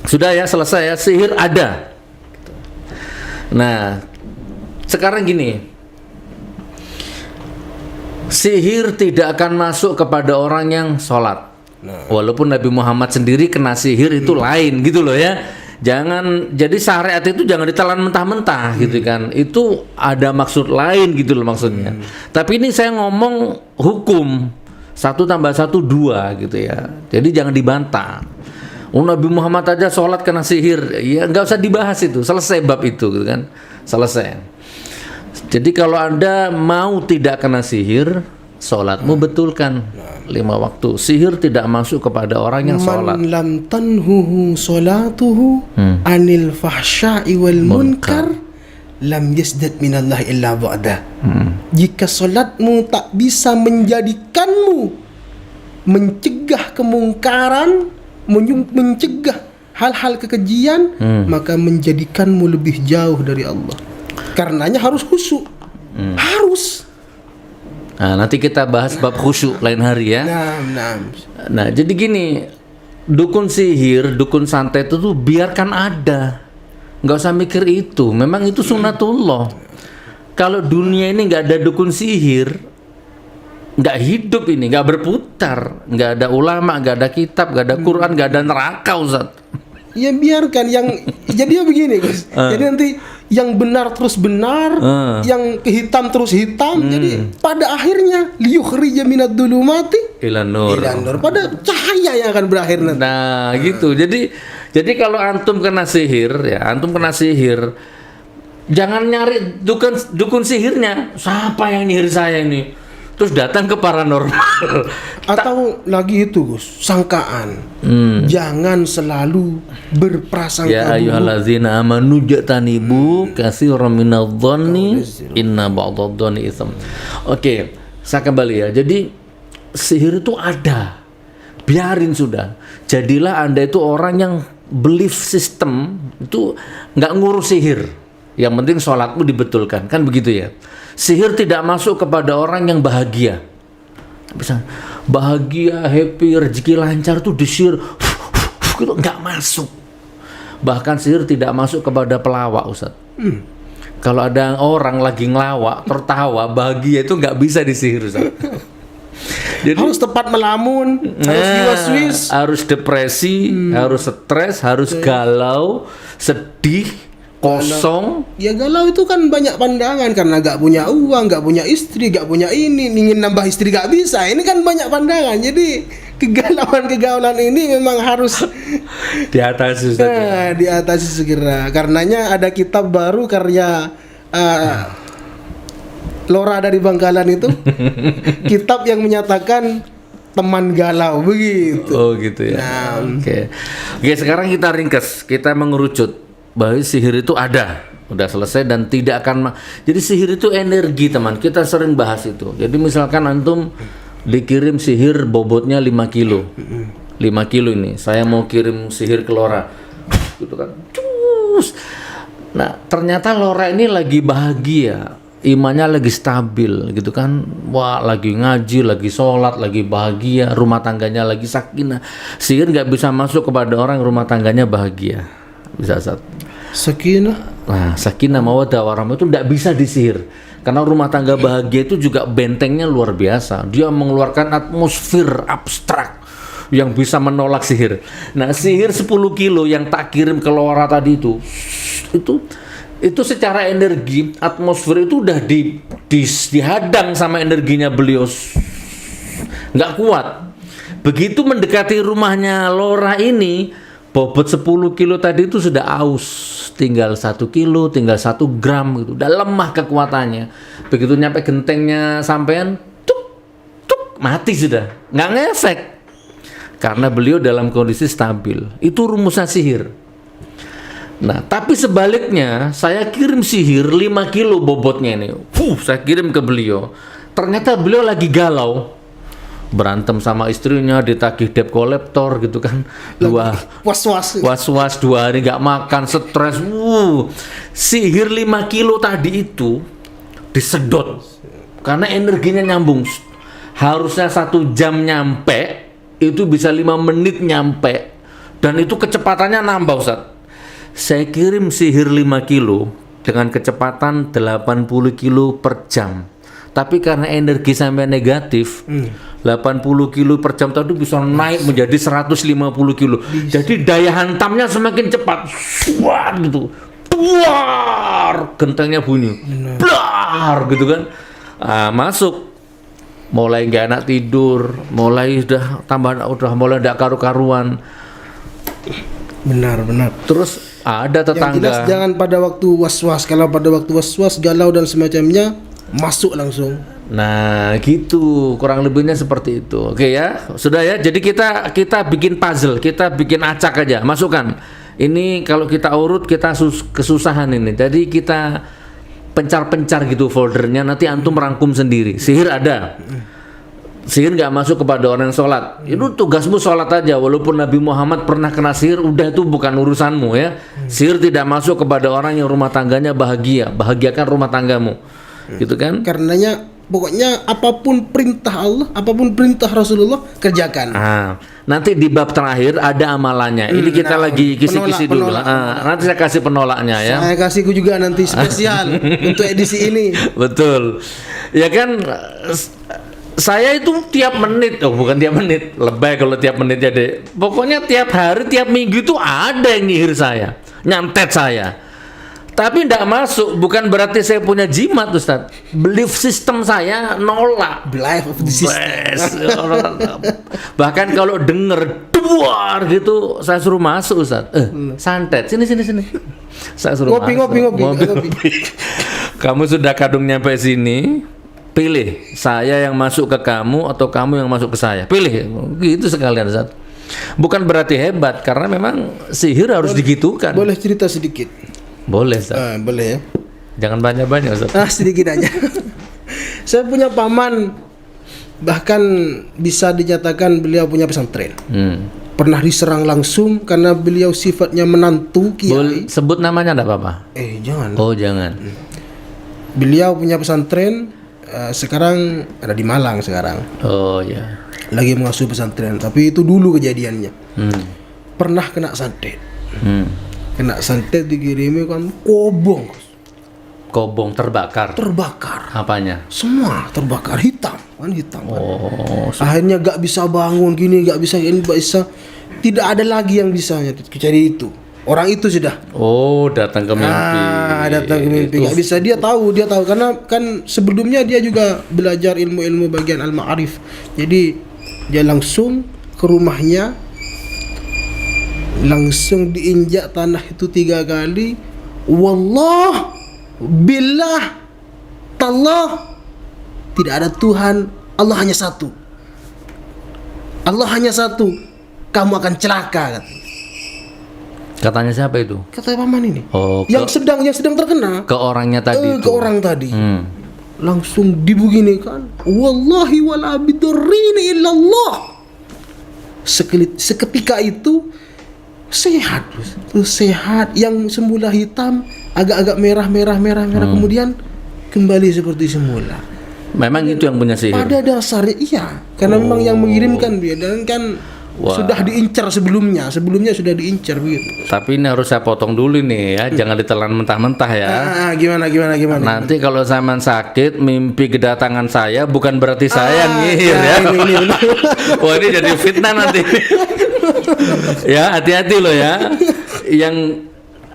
Sudah ya, selesai ya, sihir ada. Nah, sekarang gini, sihir tidak akan masuk kepada orang yang sholat. Walaupun Nabi Muhammad sendiri kena sihir itu lain gitu loh ya. Jangan, jadi syariat itu jangan ditelan mentah-mentah gitu kan. Itu ada maksud lain gitu loh maksudnya. Tapi ini saya ngomong hukum 1 tambah 1 2 gitu ya. Jadi jangan dibantah. Nabi Muhammad aja sholat kena sihir, ya nggak usah dibahas itu, selesai bab itu gitu kan, selesai. Jadi kalau Anda mau tidak kena sihir, sholatmu betulkan 5 waktu. Sihir tidak masuk kepada orang yang sholat. Man lam tanhuhu sholatuhu anil fahsya'i wal munkar lam yasdad minallah illa ba'da. Jika sholatmu tak bisa menjadikanmu mencegah kemungkaran, mencegah hal-hal kekejian, maka menjadikanmu lebih jauh dari Allah. Karenanya harus khusyuk. Harus. Nah, nanti kita bahas bab khusyuk lain hari ya. Nah, jadi gini, dukun sihir, dukun santet itu tuh biarkan ada. Nggak usah mikir itu. Memang itu sunnatullah. Kalau dunia ini nggak ada dukun sihir, nggak hidup ini, nggak berputar, nggak ada ulama, nggak ada kitab, nggak ada Quran, nggak ada neraka, Ustaz. Ya biarkan yang jadinya begini, Gus. Jadi nanti yang benar terus benar, yang hitam terus hitam. Jadi pada akhirnya liyukhrija minad dhulumati ilan nur. Pada cahaya yang akan berakhir nanti. Nah, gitu. Jadi kalau antum kena sihir ya, antum kena sihir, jangan nyari dukun sihirnya. Siapa yang nyihir saya ini? Terus datang ke paranormal. Atau lagi itu, Gus, sangkaan. Jangan selalu berprasangka ya ayyuhallazina amanu jatanibu katsiran minadh-dhanni inna ba'dadh-dhanni itsm. Oke, saya kembali ya. Jadi sihir itu ada. Biarin sudah. Jadilah Anda itu orang yang belief system itu nggak ngurus sihir. Yang penting sholatmu dibetulkan, kan begitu ya. Sihir tidak masuk kepada orang yang bahagia. Bisa bahagia, happy, rezeki lancar tuh disihir, itu nggak masuk. Bahkan sihir tidak masuk kepada pelawak, Ustaz. Kalau ada orang lagi ngelawak, tertawa, bahagia itu nggak bisa disihir, Ustaz. Jadi, harus tepat melamun, harus was-was, harus depresi, harus stres, harus galau, sedih, kosong. Ya galau itu kan banyak pandangan, karena gak punya uang, gak punya istri, gak punya ini, ingin nambah istri gak bisa. Ini kan banyak pandangan. Jadi kegalauan ini memang harus diatasi. Diatasi segera. Karenanya ada kitab baru karya Lora dari Bangkalan itu. Kitab yang menyatakan teman galau, begitu. Oh gitu ya. Oke, sekarang kita ringkas, kita mengerucut bahwa sihir itu ada, udah selesai dan tidak akan. Jadi sihir itu energi, teman. Kita sering bahas itu. Jadi misalkan antum dikirim sihir bobotnya 5 kilo. 5 kilo ini, saya mau kirim sihir ke Lora. Gitu kan. Cus. Nah, ternyata Lora ini lagi bahagia, imannya lagi stabil gitu kan. Wah, lagi ngaji, lagi sholat, lagi bahagia, rumah tangganya lagi sakinah. Sihir nggak bisa masuk kepada orang rumah tangganya bahagia. Bisa saat sakinah. Nah, sakinah mawaddah warahmah itu tidak bisa disihir. Karena rumah tangga bahagia itu juga bentengnya luar biasa. Dia mengeluarkan atmosfer abstrak yang bisa menolak sihir. Nah, sihir 10 kilo yang tak kirim ke Lora tadi itu itu secara energi atmosfer itu udah dihadang sama energinya beliau, nggak kuat. Begitu mendekati rumahnya Lora ini, bobot 10 kilo tadi itu sudah aus, tinggal 1 kilo, tinggal 1 gram gitu, udah lemah kekuatannya. Begitu nyampe gentengnya sampean, tuk mati sudah, nggak ngefek karena beliau dalam kondisi stabil. Itu rumusnya sihir. Nah, tapi sebaliknya saya kirim sihir 5 kilo bobotnya ini. Saya kirim ke beliau. Ternyata beliau lagi galau. Berantem sama istrinya, ditagih debt collector gitu kan. Was-was 2 hari nggak makan, stres. Sihir 5 kilo tadi itu disedot. Karena energinya nyambung. Harusnya 1 jam nyampe, itu bisa 5 menit nyampe. Dan itu kecepatannya nambah, Ustaz. Saya kirim sihir 5 kilo dengan kecepatan 80 kilo per jam. Tapi karena energi sampai negatif, 80 kilo per jam tadi bisa naik menjadi 150 kilo. Jadi daya hantamnya semakin cepat. Suat gitu. Buar, gentengnya bunyi. Blar gitu kan. Masuk. Mulai nggak enak tidur, mulai udah mulai nggak karu-karuan. Benar. Terus ada tetangga. Yang jelas jangan pada waktu was-was. Kalau pada waktu was-was, galau dan semacamnya, masuk langsung. Nah, gitu. Kurang lebihnya seperti itu. Oke ya, sudah ya. Jadi kita bikin puzzle, kita bikin acak aja. Masukkan. Ini kalau kita urut kita kesusahan ini. Jadi kita pencar-pencar gitu foldernya. Nanti antum rangkum sendiri. Sihir ada. Sihir nggak masuk kepada orang yang sholat. Itu tugasmu sholat aja. Walaupun Nabi Muhammad pernah kena sihir, udah itu bukan urusanmu ya. Sihir tidak masuk kepada orang yang rumah tangganya bahagia. Bahagiakan rumah tanggamu, gitu kan? Karenanya pokoknya apapun perintah Allah, apapun perintah Rasulullah, kerjakan. Nanti di bab terakhir ada amalannya. Ini kita lagi kisi-kisi dulu. Nanti saya kasih penolaknya ya. Saya kasih juga nanti spesial untuk edisi ini. Betul. Ya kan. Saya itu tiap menit, bukan tiap menit, lebay kalau tiap menit jadi. Pokoknya tiap hari, tiap minggu itu ada yang nyihir saya, nyantet saya. Tapi tidak masuk, bukan berarti saya punya jimat, Ustaz. Belief system saya nolak. Belief of the system. Bahkan kalau denger duar gitu, saya suruh masuk, Ustaz. Santet, sini. Saya suruh ngopi. Kamu sudah kadung nyampe sini. Pilih, saya yang masuk ke kamu atau kamu yang masuk ke saya. Pilih, gitu sekalian, Ustaz. Bukan berarti hebat, karena memang sihir harus digitukan. Boleh cerita sedikit? Boleh, Ustaz. Boleh ya. Jangan banyak-banyak, Ustaz. Sedikit aja. Saya punya paman, bahkan bisa dinyatakan beliau punya pesantren. Pernah diserang langsung karena beliau sifatnya menantu kiai. Sebut namanya enggak apa-apa? Jangan. Oh, jangan. Beliau punya pesantren. Sekarang ada di Malang sekarang. Oh ya. Lagi mengasuh pesantren, tapi itu dulu kejadiannya. Pernah kena santet. Kena santet dikirimi kan Kobong terbakar. Apanya? Semua terbakar, hitam. Akhirnya gak bisa bangun gini, gak bisa ini, gak bisa. Tidak ada lagi yang bisa cari itu. Orang itu sudah. Datang ke mimpi. Datang ke mimpi. Gak bisa, dia tahu karena kan sebelumnya dia juga belajar ilmu-ilmu bagian al-ma'arif. Jadi dia langsung ke rumahnya, langsung diinjak tanah itu 3 kali. Wallah, billah, tallah, tidak ada Tuhan, Allah hanya satu. Allah hanya satu. Kamu akan celaka, katanya siapa itu? Kata paman ini. Yang sedang terkena. Ke orangnya tadi. Ke orang tadi. Langsung dibeginikan. Wallahi wala bidurrini illallah. Seketika itu sehat. Yang semula hitam agak-agak merah kemudian kembali seperti semula. Memang itu yang punya sihir. Pada dasarnya iya, karena memang yang mengirimkan dia dan kan sudah diincar sebelumnya sudah diincar begitu. Tapi ini harus saya potong dulu nih ya, jangan ditelan mentah-mentah ya. Gimana? Nanti kalau zaman sakit mimpi kedatangan saya bukan berarti saya ngihir ya. Ini. Wah, ini jadi fitnah nanti. Ya, hati-hati loh ya. Yang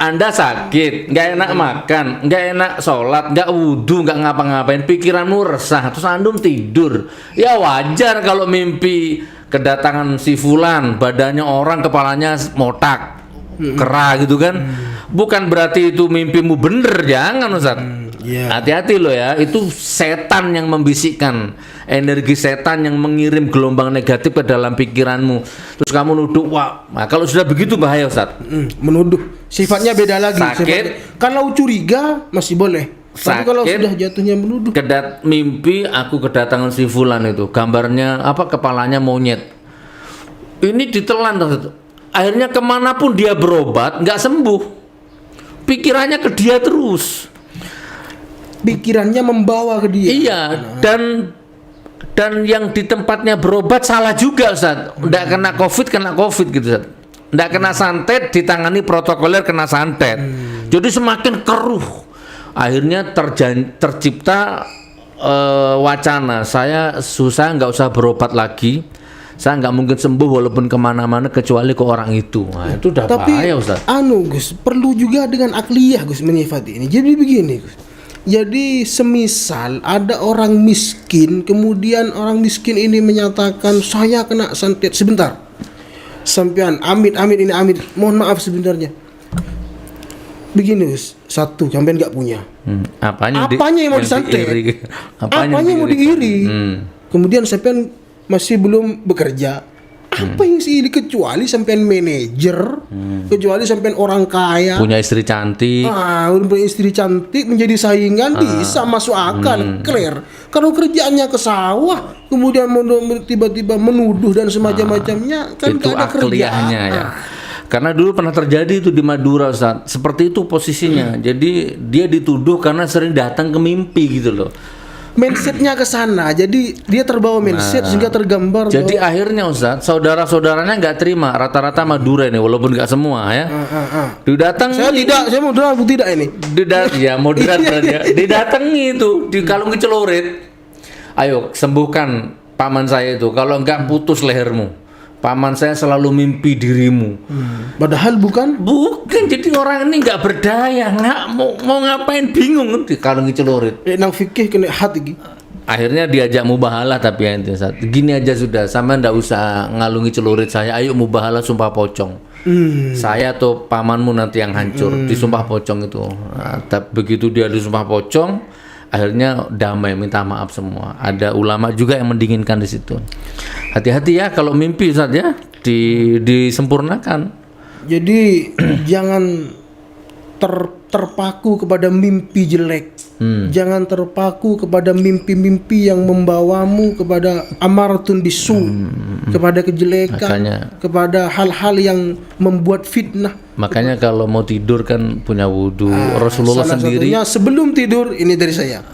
Anda sakit, nggak enak makan, nggak enak sholat, nggak wudhu, nggak ngapa-ngapain, pikiranmu resah, terus antum tidur. Ya wajar kalau mimpi kedatangan si fulan, badannya orang, kepalanya motak, kera gitu kan. Bukan berarti itu mimpimu bener, jangan Ustaz. Hati-hati loh ya, itu setan yang membisikkan, energi setan yang mengirim gelombang negatif ke dalam pikiranmu. Terus kamu nuduh, wah, nah, kalau sudah begitu bahaya Ustaz. Menuduh, sifatnya beda lagi. Sakit. Kalau curiga masih boleh. Tapi kalau sudah jatuhnya menuduh. Mimpi aku kedatangan si fulan itu, gambarnya apa, kepalanya monyet. Ini ditelan Ustaz. Akhirnya kemanapun dia berobat nggak sembuh. Pikirannya ke dia terus. Pikirannya membawa ke dia. Iya, dan yang di tempatnya berobat salah juga Ustaz. Nggak kena COVID gitu Ustaz. Nggak kena santet, ditangani protokoler kena santet. Jadi semakin keruh. Akhirnya tercipta wacana, saya susah nggak usah berobat lagi. Saya nggak mungkin sembuh walaupun kemana-mana kecuali ke orang itu. Nah, itu udah bahaya Ustaz. Gus, perlu juga dengan akliyah Gus menyifati ini. Jadi begini Gus. Jadi semisal ada orang miskin, kemudian orang miskin ini menyatakan saya kena santet. Sebentar, sampean amit ini amit. Mohon maaf sebenarnya. Begini Gus, satu sampean nggak punya. Apanya yang mau disantet? Apanya yang mau diiri? Kemudian sampean masih belum bekerja. Apa yang sih kecuali sampean manajer, kecuali sampean orang kaya, punya istri cantik, punya istri cantik menjadi saingan bisa masuk akal, clear. Kalau kerjaannya ke sawah, kemudian tiba-tiba menuduh dan semacam-macamnya, kan itu ada akliyahnya ya. Karena dulu pernah terjadi itu di Madura Ustaz. Seperti itu posisinya. Jadi dia dituduh karena sering datang ke mimpi gitu loh. Mindsetnya ke sana, jadi dia terbawa mindset sehingga tergambar. Jadi akhirnya Ustaz, saudara-saudaranya nggak terima, rata-rata Madura ini, walaupun nggak semua ya. Didatangi. Saya moderat tidak ini. Ya moderat berarti ya. Didatangi itu, dikalungi celurit. Ayo sembuhkan paman saya itu, kalau nggak putus lehermu. Paman saya selalu mimpi dirimu. Padahal bukan, jadi orang ini nggak berdaya, nggak mau ngapain, bingung, dikalungi celurit. Nang fikih kena hati. Akhirnya diajak mubahalah, tapi ya gini aja sudah, sama ndak usah ngalungi celurit saya. Ayo mubahalah sumpah pocong. Saya atau pamanmu nanti yang hancur disumpah pocong itu. Nah, begitu dia disumpah pocong, akhirnya damai, minta maaf semua. Ada ulama juga yang mendinginkan di situ. Hati-hati ya kalau mimpi Ustaz ya, disempurnakan. Jadi jangan terpaku kepada mimpi jelek. Jangan terpaku kepada mimpi-mimpi yang membawamu kepada amaratun bisu, kepada kejelekan, kepada hal-hal yang membuat fitnah. Makanya kalau mau tidur kan punya wudhu. Rasulullah sendiri sebelum tidur, ini dari saya.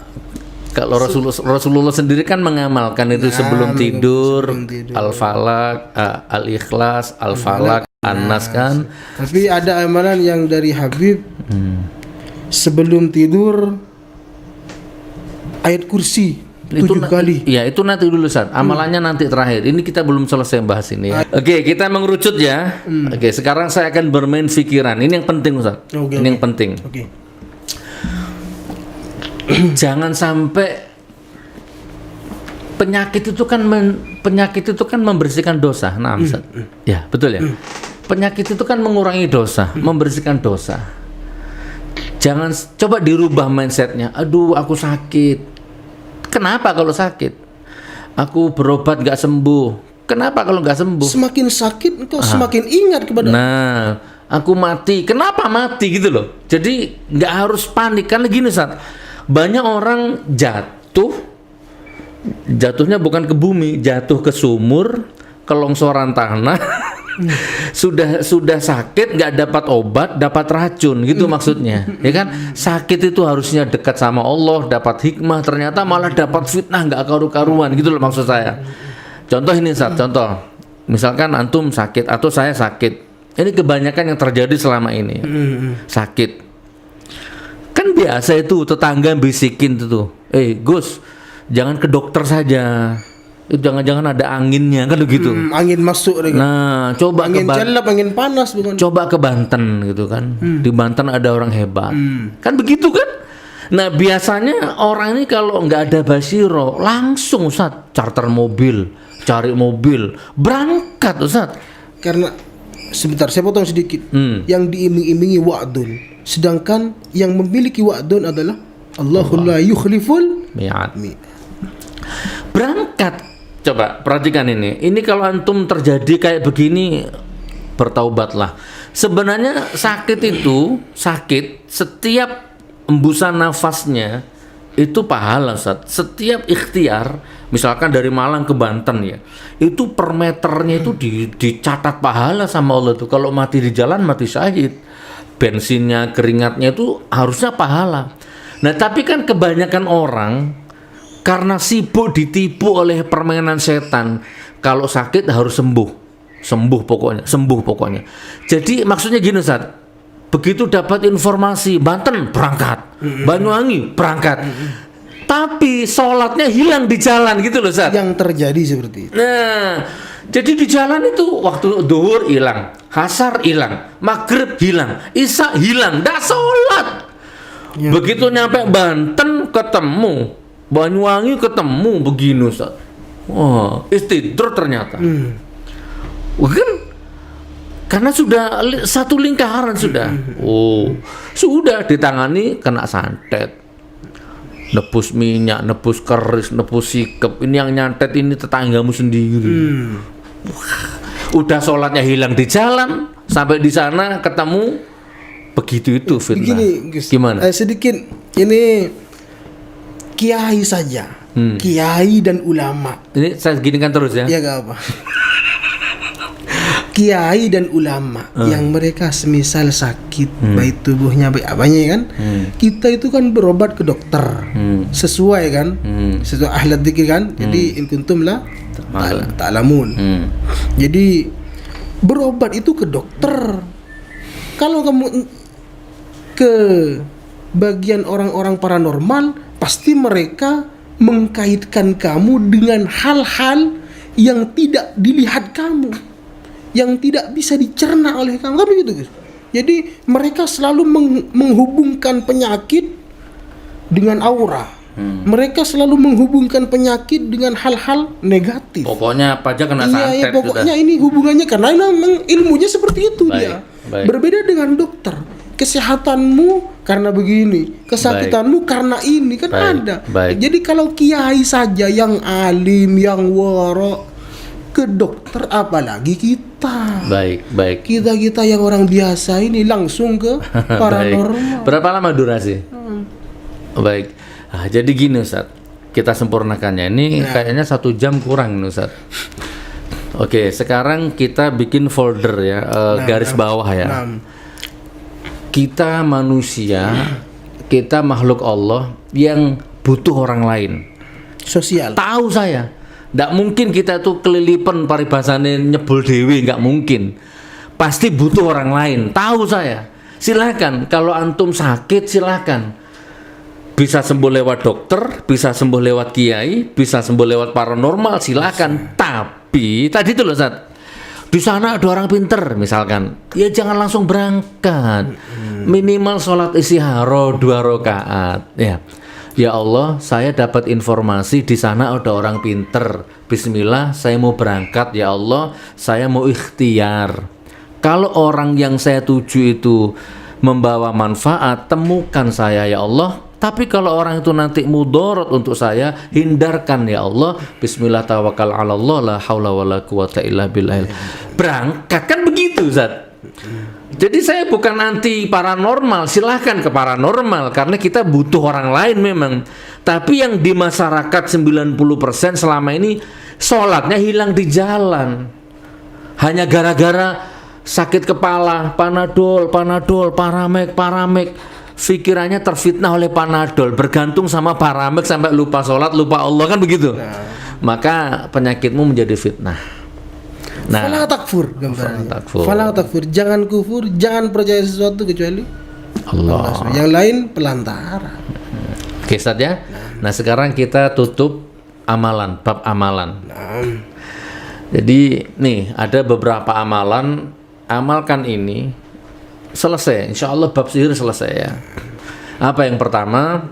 Kalau Rasulullah sendiri kan mengamalkan itu sebelum tidur. Al-Falaq, Al-Ikhlas, Al-Falaq, An-Nas kan. Tapi ada amalan yang dari Habib sebelum tidur ayat kursi 7 kali. Ya itu nanti dulu Ustaz. Amalannya nanti terakhir. Ini kita belum selesai bahas ini ya. Oke, kita mengerucut ya. Oke, sekarang saya akan bermain pikiran. Ini yang penting Ustaz. Ini yang penting. Jangan sampai penyakit itu kan membersihkan dosa. Nah, Ustaz. Ya, betul ya. Penyakit itu kan mengurangi dosa, membersihkan dosa. Jangan coba dirubah mindsetnya. Aduh, aku sakit. Kenapa kalau sakit? Aku berobat nggak sembuh. Kenapa kalau nggak sembuh? Semakin sakit engkau semakin ingat kepada. Nah, aku mati. Kenapa mati gitu loh? Jadi nggak harus panik. Karena gini Ustaz, banyak orang jatuhnya bukan ke bumi, jatuh ke sumur, ke longsoran tanah. sudah sakit, nggak dapat obat, dapat racun gitu maksudnya, ya kan? Sakit itu harusnya dekat sama Allah, dapat hikmah, ternyata malah dapat fitnah, nggak karu-karuan gitu loh maksud saya. Contoh ini contoh, misalkan antum sakit atau saya sakit, ini kebanyakan yang terjadi selama ini, sakit. Kan biasa itu tetangga bisikin tuh, Gus, jangan ke dokter saja. jangan-jangan ada anginnya kan begitu. Angin masuk lagi. Nah, coba angin celap, angin panas bukan. coba ke Banten gitu kan. Di Banten ada orang hebat. Kan begitu kan? Nah, biasanya orang ini kalau nggak ada basiro, langsung Ustaz charter mobil, cari mobil, berangkat Ustaz. Karena sebentar saya potong sedikit. Yang diiming-imingi wa'dun, sedangkan yang memiliki wa'dun adalah Allahu la yukhliful Mi'ad. mi'ad. Berangkat. Coba perhatikan ini. Ini kalau antum terjadi kayak begini, bertaubatlah. Sebenarnya sakit setiap embusan nafasnya itu pahala Ustaz. Setiap ikhtiar, misalkan dari Malang ke Banten ya, itu per meternya itu dicatat pahala sama Allah tuh. Kalau mati di jalan mati syahid. Bensinnya, keringatnya itu harusnya pahala. Nah, tapi kan kebanyakan orang karena sibuk ditipu oleh permainan setan, kalau sakit harus sembuh pokoknya. Jadi maksudnya gini Ustaz, begitu dapat informasi Banten berangkat, Banyuwangi berangkat, tapi sholatnya hilang di jalan gitu loh Ustaz. Yang terjadi seperti itu. Nah, jadi di jalan itu waktu duhur hilang, asar hilang, maghrib hilang, isya hilang, ndak sholat. Begitu nyampe Banten ketemu, Banyuwangi ketemu begini Ustaz. Wah, istidror ternyata. Kan karena sudah satu lingkaran sudah. Oh, sudah ditangani kena santet. Nebus minyak, nebus keris, nebus sikep. Ini yang nyantet ini tetanggamu sendiri. Udah sholatnya hilang di jalan, sampai di sana ketemu begitu itu fitnah. Begini, Gus. Gimana? Sedikit ini kiai saja, kiai dan ulama. Ini saya ginikan terus ya. Ya gak apa. Kiai dan ulama yang mereka semisal sakit baik tubuhnya baik apanya kan, kita itu kan berobat ke dokter sesuai kan, sesuai ahli dzikir kan. Jadi in kuntum la ta'lamun. Jadi berobat itu ke dokter. Kalau kamu ke bagian orang-orang paranormal, pasti mereka mengkaitkan kamu dengan hal-hal yang tidak dilihat kamu, yang tidak bisa dicerna oleh kamu, kan begitu guys. Jadi mereka selalu menghubungkan penyakit dengan aura. Mereka selalu menghubungkan penyakit dengan hal-hal negatif. Pokoknya apa aja kena santet. Iya, pokoknya ini hubungannya karena memang ilmunya seperti itu. Dia. Berbeda dengan dokter. Kesehatanmu karena begini, kesakitanmu karena ini kan ada. Jadi kalau kiai saja yang alim, yang wara ke dokter, apalagi kita. Kita yang orang biasa ini langsung ke paranormal. Berapa lama durasi? Baik. Nah, jadi gini Ustaz, kita sempurnakannya. Ini kayaknya 1 jam kurang Ustaz. Oke, sekarang kita bikin folder ya, garis bawah ya. Kita manusia, kita makhluk Allah yang butuh orang lain. Sosial. Tahu saya, nggak mungkin kita tuh kelilipan paribasane nyebul dewi, nggak mungkin. Pasti butuh orang lain. Tahu saya. Silakan, kalau antum sakit silakan. Bisa sembuh lewat dokter, bisa sembuh lewat kiai, bisa sembuh lewat paranormal, silakan. Tapi tadi itu loh Ustaz, di sana ada orang pinter misalkan, ya jangan langsung berangkat. Minimal sholat istiharo 2 rakaat. Ya Allah, saya dapat informasi di sana ada orang pinter. Bismillah, saya mau berangkat. Ya Allah, saya mau ikhtiar. Kalau orang yang saya tuju itu membawa manfaat, temukan saya ya Allah. Tapi kalau orang itu nanti mudarat untuk saya, hindarkan ya Allah. Bismillah tawakkal 'ala Allah, la haula wala quwata illa billah. Berangkat kan begitu Ustaz. Jadi saya bukan anti paranormal, silahkan ke paranormal karena kita butuh orang lain memang. Tapi yang di masyarakat 90% selama ini sholatnya hilang di jalan. Hanya gara-gara sakit kepala, panadol, paramek. Pikirannya terfitnah oleh panadol, bergantung sama paramek sampai lupa sholat, lupa Allah kan begitu. Maka penyakitmu menjadi fitnah. Fala takfur gambarnya. Fala takfur, jangan kufur, jangan percaya sesuatu kecuali Allah. Yang lain pelantara. Oke Ustaz ya. Nah sekarang kita tutup amalan, bab amalan. Jadi nih ada beberapa amalan, amalkan ini selesai. Insya Allah bab sihir selesai ya. Apa yang pertama?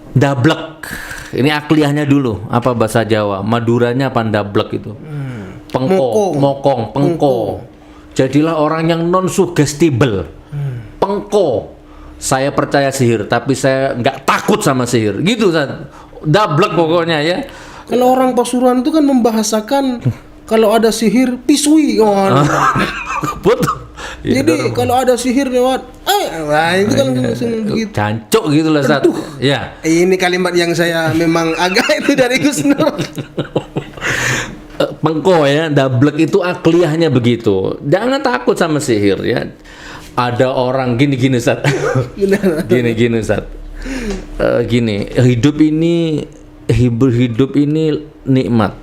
Dablek. Ini akliyahnya dulu. Apa bahasa Jawa? Maduranya apa dablek itu? Mokong, pengko. Jadilah orang yang non sugestible. Pengko. Saya percaya sihir, tapi saya nggak takut sama sihir. Gitu, Ustaz. Dablek pokoknya ya. Kalau orang Pasuruan itu kan membahasakan kalau ada sihir pisui. Betul. Jadi kalau ada sihir lewat, nah itu kan langsung begitu. Cancuk gitu loh, Ustaz. Ya. Ini kalimat yang saya memang agak itu dari Gus Nur. Pengko ya, dablek itu akliyahnya begitu. Jangan takut sama sihir ya. Ada orang gini Ustaz. Gini Ustaz. Gini, hidup ini nikmat.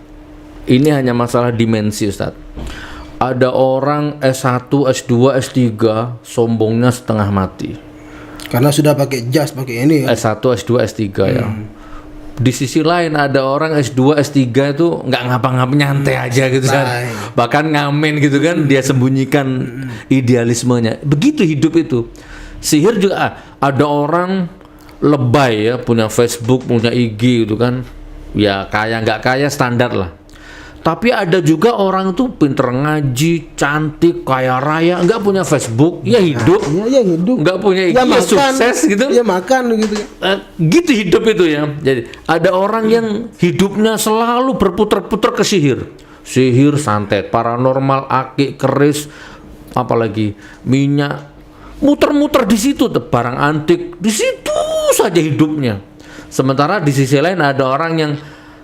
Ini hanya masalah dimensi, Ustaz. Ada orang S1, S2, S3 sombongnya setengah mati. Karena sudah pakai jas, pakai ini ya. S1, S2, S3 ya. Di sisi lain ada orang S2, S3 itu nggak ngapa-ngapain, nyantai aja gitu kan. Bahkan ngamen gitu kan, dia sembunyikan idealismenya. Begitu hidup itu. Sihir juga ada orang lebay ya, punya Facebook, punya IG gitu kan. Ya kaya nggak kaya standar lah. Tapi ada juga orang tuh pinter ngaji, cantik, kaya raya, nggak punya Facebook, ya hidup. Ya hidup. Nggak punya IG, ya makan, sukses gitu. Ya makan gitu. Gitu hidup itu ya. Jadi ada orang yang hidupnya selalu berputar-putar ke sihir. Sihir, santet, paranormal, akik, keris, apalagi minyak. Muter-muter di situ, barang antik, di situ saja hidupnya. Sementara di sisi lain ada orang yang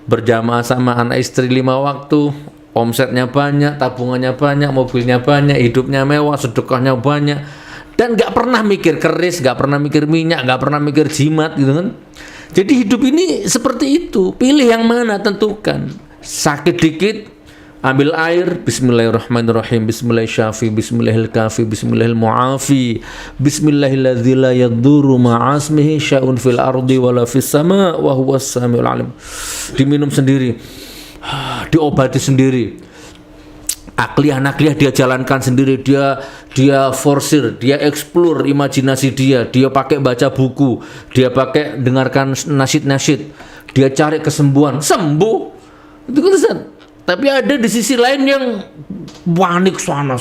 berjamaah sama anak istri 5 waktu, omsetnya banyak, tabungannya banyak, mobilnya banyak, hidupnya mewah, sedekahnya banyak, dan nggak pernah mikir keris, nggak pernah mikir minyak, nggak pernah mikir jimat gitu kan. Jadi hidup ini seperti itu. Pilih yang mana, tentukan. Sakit dikit, ambil air, bismillahirrahmanirrahim, bismillahirrahmanirrahim, bismillahirrahmanirrahim, bismillahirrahmanirrahim, bismillahilladzi la yadurru ma'asmihi syai'un fil ardi wala fis sama' wa huwas samiul alim. Diminum sendiri, diobati sendiri. Akliyah dia jalankan sendiri, dia forsir, dia explore imajinasi dia pakai baca buku, dia pakai dengarkan nasyid-nasyid, dia cari kesembuhan, sembuh. Itu kan. Tapi ada di sisi lain yang panik sana,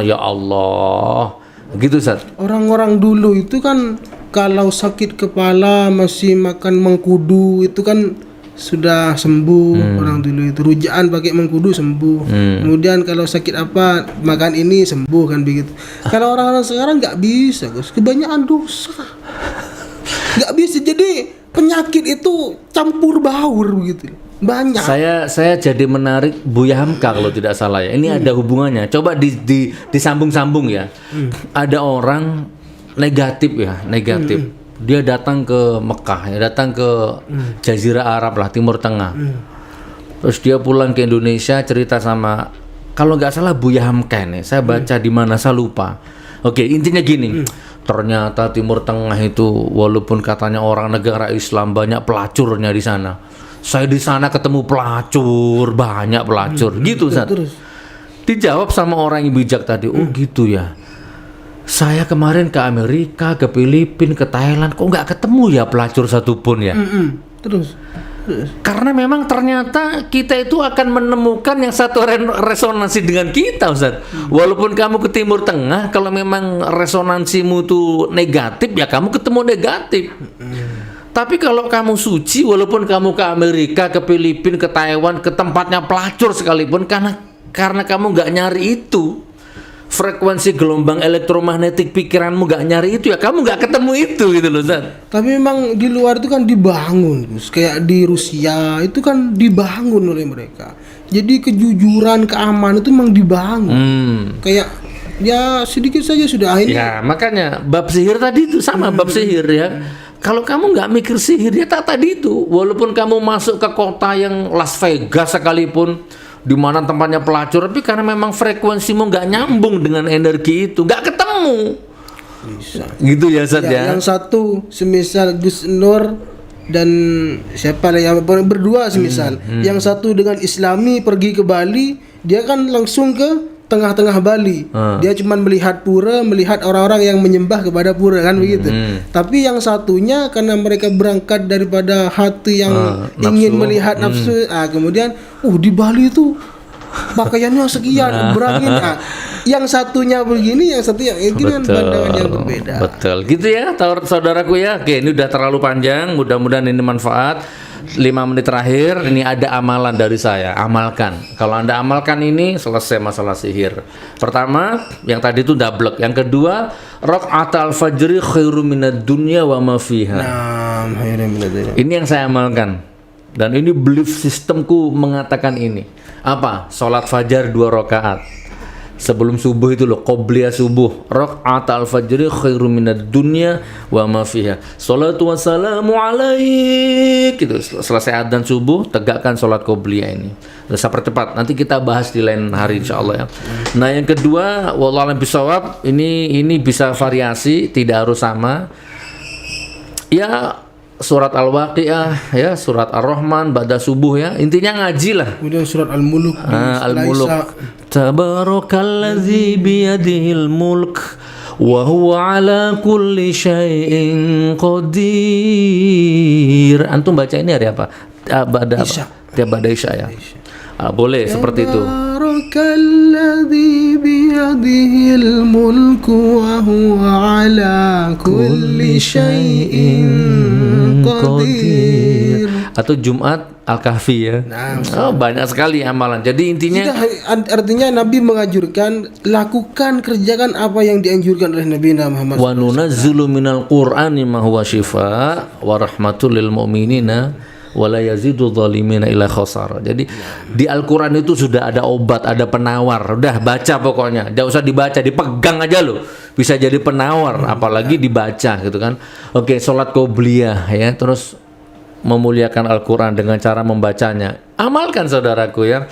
ya Allah. Gitu, Ustaz. Orang-orang dulu itu kan kalau sakit kepala masih makan mengkudu itu kan sudah sembuh. Orang dulu itu rujaan pakai mengkudu sembuh. Kemudian kalau sakit apa makan ini sembuh kan begitu. Kalau orang-orang sekarang nggak bisa, Gus. Kebanyakan dosa. Nggak bisa. Jadi penyakit itu campur baur begitu. Banyak. Saya jadi menarik Buya Hamka kalau tidak salah ya. Ini ada hubungannya. Coba disambung-sambung ya. Ada orang negatif. Dia datang ke Mekah, ya, datang ke Jazirah Arab lah, Timur Tengah. Terus dia pulang ke Indonesia, cerita sama, kalau nggak salah Buya Hamka nih. Saya baca di mana saya lupa. Oke, intinya gini. Ternyata Timur Tengah itu walaupun katanya orang negara Islam, banyak pelacurnya di sana. Saya di sana ketemu pelacur, banyak pelacur, gitu Ustaz. Dijawab sama orang yang bijak tadi, oh gitu ya. Saya kemarin ke Amerika, ke Filipina, ke Thailand, kok nggak ketemu ya pelacur satupun ya. Terus. Karena memang ternyata kita itu akan menemukan yang satu resonansi dengan kita, Ustaz. Walaupun kamu ke Timur Tengah, kalau memang resonansimu itu negatif, ya kamu ketemu negatif. Tapi kalau kamu suci, walaupun kamu ke Amerika, ke Filipina, ke Taiwan, ke tempatnya pelacur sekalipun, karena kamu nggak nyari itu, frekuensi gelombang elektromagnetik pikiranmu nggak nyari itu, ya kamu nggak ketemu itu gitu loh, Zat. Tapi memang di luar itu kan dibangun, Gus. Kayak di Rusia itu kan dibangun oleh mereka. Jadi kejujuran, keamanan itu memang dibangun. Kayak ya sedikit saja sudah ini. Ya makanya bab sihir tadi itu sama bab sihir ya. Kalau kamu nggak mikir sihir ya tadi itu, walaupun kamu masuk ke kota yang Las Vegas sekalipun, di mana tempatnya pelacur, tapi karena memang frekuensimu nggak nyambung dengan energi itu, nggak ketemu. Bisa. Gitu ya, Ustaz ya. Yang satu, semisal Gus Nur dan siapa lah yang berdua semisal, yang satu dengan Islami pergi ke Bali, dia kan langsung ke tengah-tengah Bali. Dia cuma melihat pura, melihat orang-orang yang menyembah kepada pura kan begitu. Tapi yang satunya karena mereka berangkat daripada hati yang ingin melihat nafsu, kemudian di Bali itu pakaiannya sekian, berangin. Yang satunya begini, yang satu yang ini kan pandangan yang berbeda. Betul. Gitu ya, saudaraku ya. Oke, ini udah terlalu panjang. Mudah-mudahan ini manfaat. 5 menit terakhir ini ada amalan dari saya. Amalkan. Kalau Anda amalkan ini selesai masalah sihir. Pertama, yang tadi itu dablek. Yang kedua, raka'atal fajri khairum minad dunya wa ma fiha. Ini yang saya amalkan. Dan ini belief sistemku mengatakan ini. Apa? Salat fajar 2 rakaat. Sebelum subuh itu loh, qobliyah subuh, raka'atal fajri khairum minad dunya wa ma fiha. Salatu wassalamu alaik. Gitu. Selesai adzan subuh, tegakkan salat qobliyah ini. Saya percepat, nanti kita bahas di lain hari insyaallah ya. Nah, yang kedua, wallahu a'lam bishawab, ini bisa variasi, tidak harus sama. Ya, surat Al-Waqiah ya, surat Ar-Rahman pada subuh ya. Intinya ngaji lah. Kemudian surat Al-Muluk. Al-Muluk. Tabarakalladzi biyadihil mulk wa huwa ala kulli syai'in qadir. Antum baca ini hari apa? Pada apa? Tiap pada Isya ya. Boleh seperti itu. Tabarakalladzi biyadihil mulku wa huwa ala kulli syai'in qadir. Atau Jumat Al-Kahfi ya. Banyak sekali amalan. Jadi intinya artinya Nabi menganjurkan, lakukan, kerjakan apa yang dianjurkan oleh Nabi Muhammad. Wa nunazzilu minal Qur'ani ma huwa syifaa wa rahmatul lil mu'minina wa la yazidu dhalimina illa khasara. Jadi di Al-Qur'an itu sudah ada obat, ada penawar. Udah baca pokoknya. Enggak usah dibaca, dipegang aja loh. Bisa jadi penawar, apalagi dibaca gitu kan. Oke, salat qobliyah ya, terus memuliakan Al-Quran dengan cara membacanya. Amalkan saudaraku ya.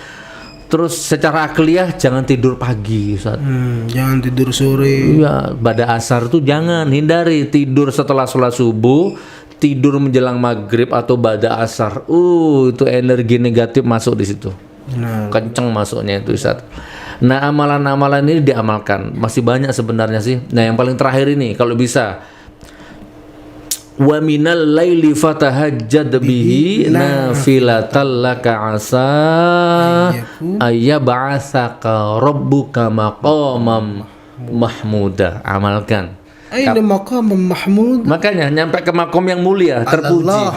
Terus secara akliyah jangan tidur pagi Ustaz. Jangan tidur sore. Iya, pada asar tuh jangan, hindari tidur setelah sholat subuh, tidur menjelang maghrib atau pada asar. Itu energi negatif masuk di situ. Kenceng masuknya itu Ustaz. Nah, amalan-amalan ini diamalkan. Masih banyak sebenarnya sih. Nah, yang paling terakhir ini kalau bisa, wa minal laili fatahajjad bihi nafilatan laka asa ayyab'atsaka rabbuka maqamam mahmuda. Amalkan. Aina maqam mahmud? Makanya nyampe ke makom yang mulia, terpuji.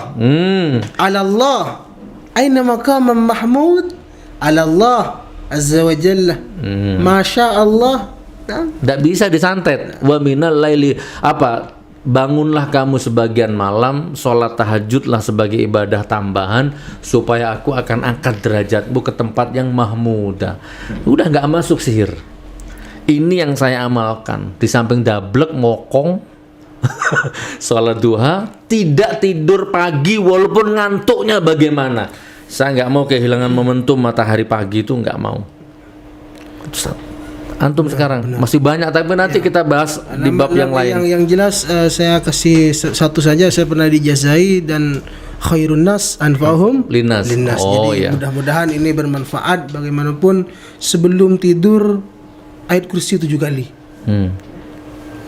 Ala Allah. Aina maqam mahmud? Ala Allah azza wa jalla. Masya Allah. Tidak bisa disantet. Wa minal laili, apa? Bangunlah kamu sebagian malam, sholat tahajudlah sebagai ibadah tambahan, supaya aku akan angkat derajatmu ke tempat yang mahmudah. Udah nggak masuk sihir. Ini yang saya amalkan. Di samping dablek, mokong, sholat duha, tidak tidur pagi walaupun ngantuknya bagaimana. Saya nggak mau kehilangan momentum matahari pagi, itu nggak mau. Antum sekarang masih banyak, tapi nanti kita bahas di bab yang lain. Yang jelas saya kasih satu saja. Saya pernah dijazai dan khairun nas anfa'uhum linnas. Jadi mudah-mudahan ini bermanfaat. Bagaimanapun sebelum tidur ayat kursi 7 kali.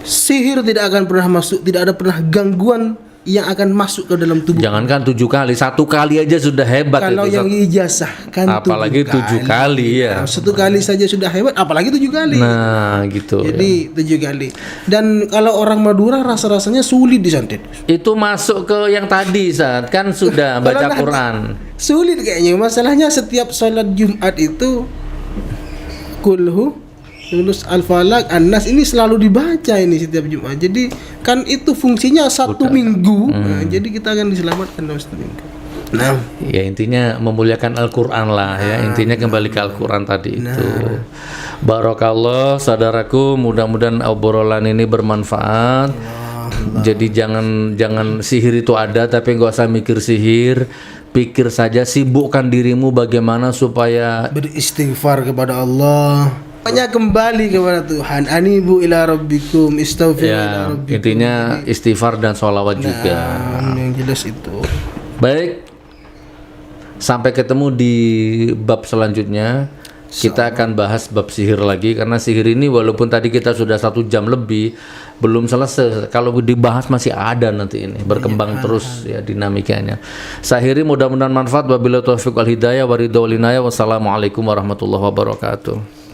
Sihir tidak akan pernah masuk, tidak ada pernah gangguan yang akan masuk ke dalam tubuh. Jangankan 7 kali, 1 kali aja sudah hebat. Kalau yang ijazahkan apalagi 7 kali ya. 1 kali saja sudah hebat, apalagi 7 kali. Nah, gitu. Jadi 7 kali. Dan kalau orang Madura rasa-rasanya sulit disantet. Itu masuk ke yang tadi saat kan sudah baca Quran. Sulit kayaknya. Masalahnya setiap salat Jumat itu kulhu, Yunus, Al-Falaq, An-Nas ini selalu dibaca ini setiap Jumat. Jadi kan itu fungsinya 1 minggu. Nah, jadi kita akan diselamatkan dalam 1 minggu. Nah, ya intinya memuliakan Al-Quran lah ya. Intinya kembali ke Al-Quran tadi itu. Barakallah saudaraku, mudah-mudahan obrolan ini bermanfaat. Jadi jangan sihir itu ada tapi nggak usah mikir sihir. Pikir saja, sibukkan dirimu bagaimana supaya beristighfar kepada Allah. Hanya kembali kepada Tuhan. Anibu ila rabbikum istaghfiru ila rabbikum. Intinya istighfar dan sholawat juga. Yang jelas itu. Baik, sampai ketemu di bab selanjutnya. Kita akan bahas bab sihir lagi, karena sihir ini walaupun tadi kita sudah 1 jam lebih belum selesai. Kalau dibahas masih ada nanti ini, berkembang terus ya dinamikanya. Sahiri mudah-mudahan manfaat. Wabillahi taufiq wal hidayah wa ridha wal inayah. Wassalamualaikum warahmatullahi wabarakatuh.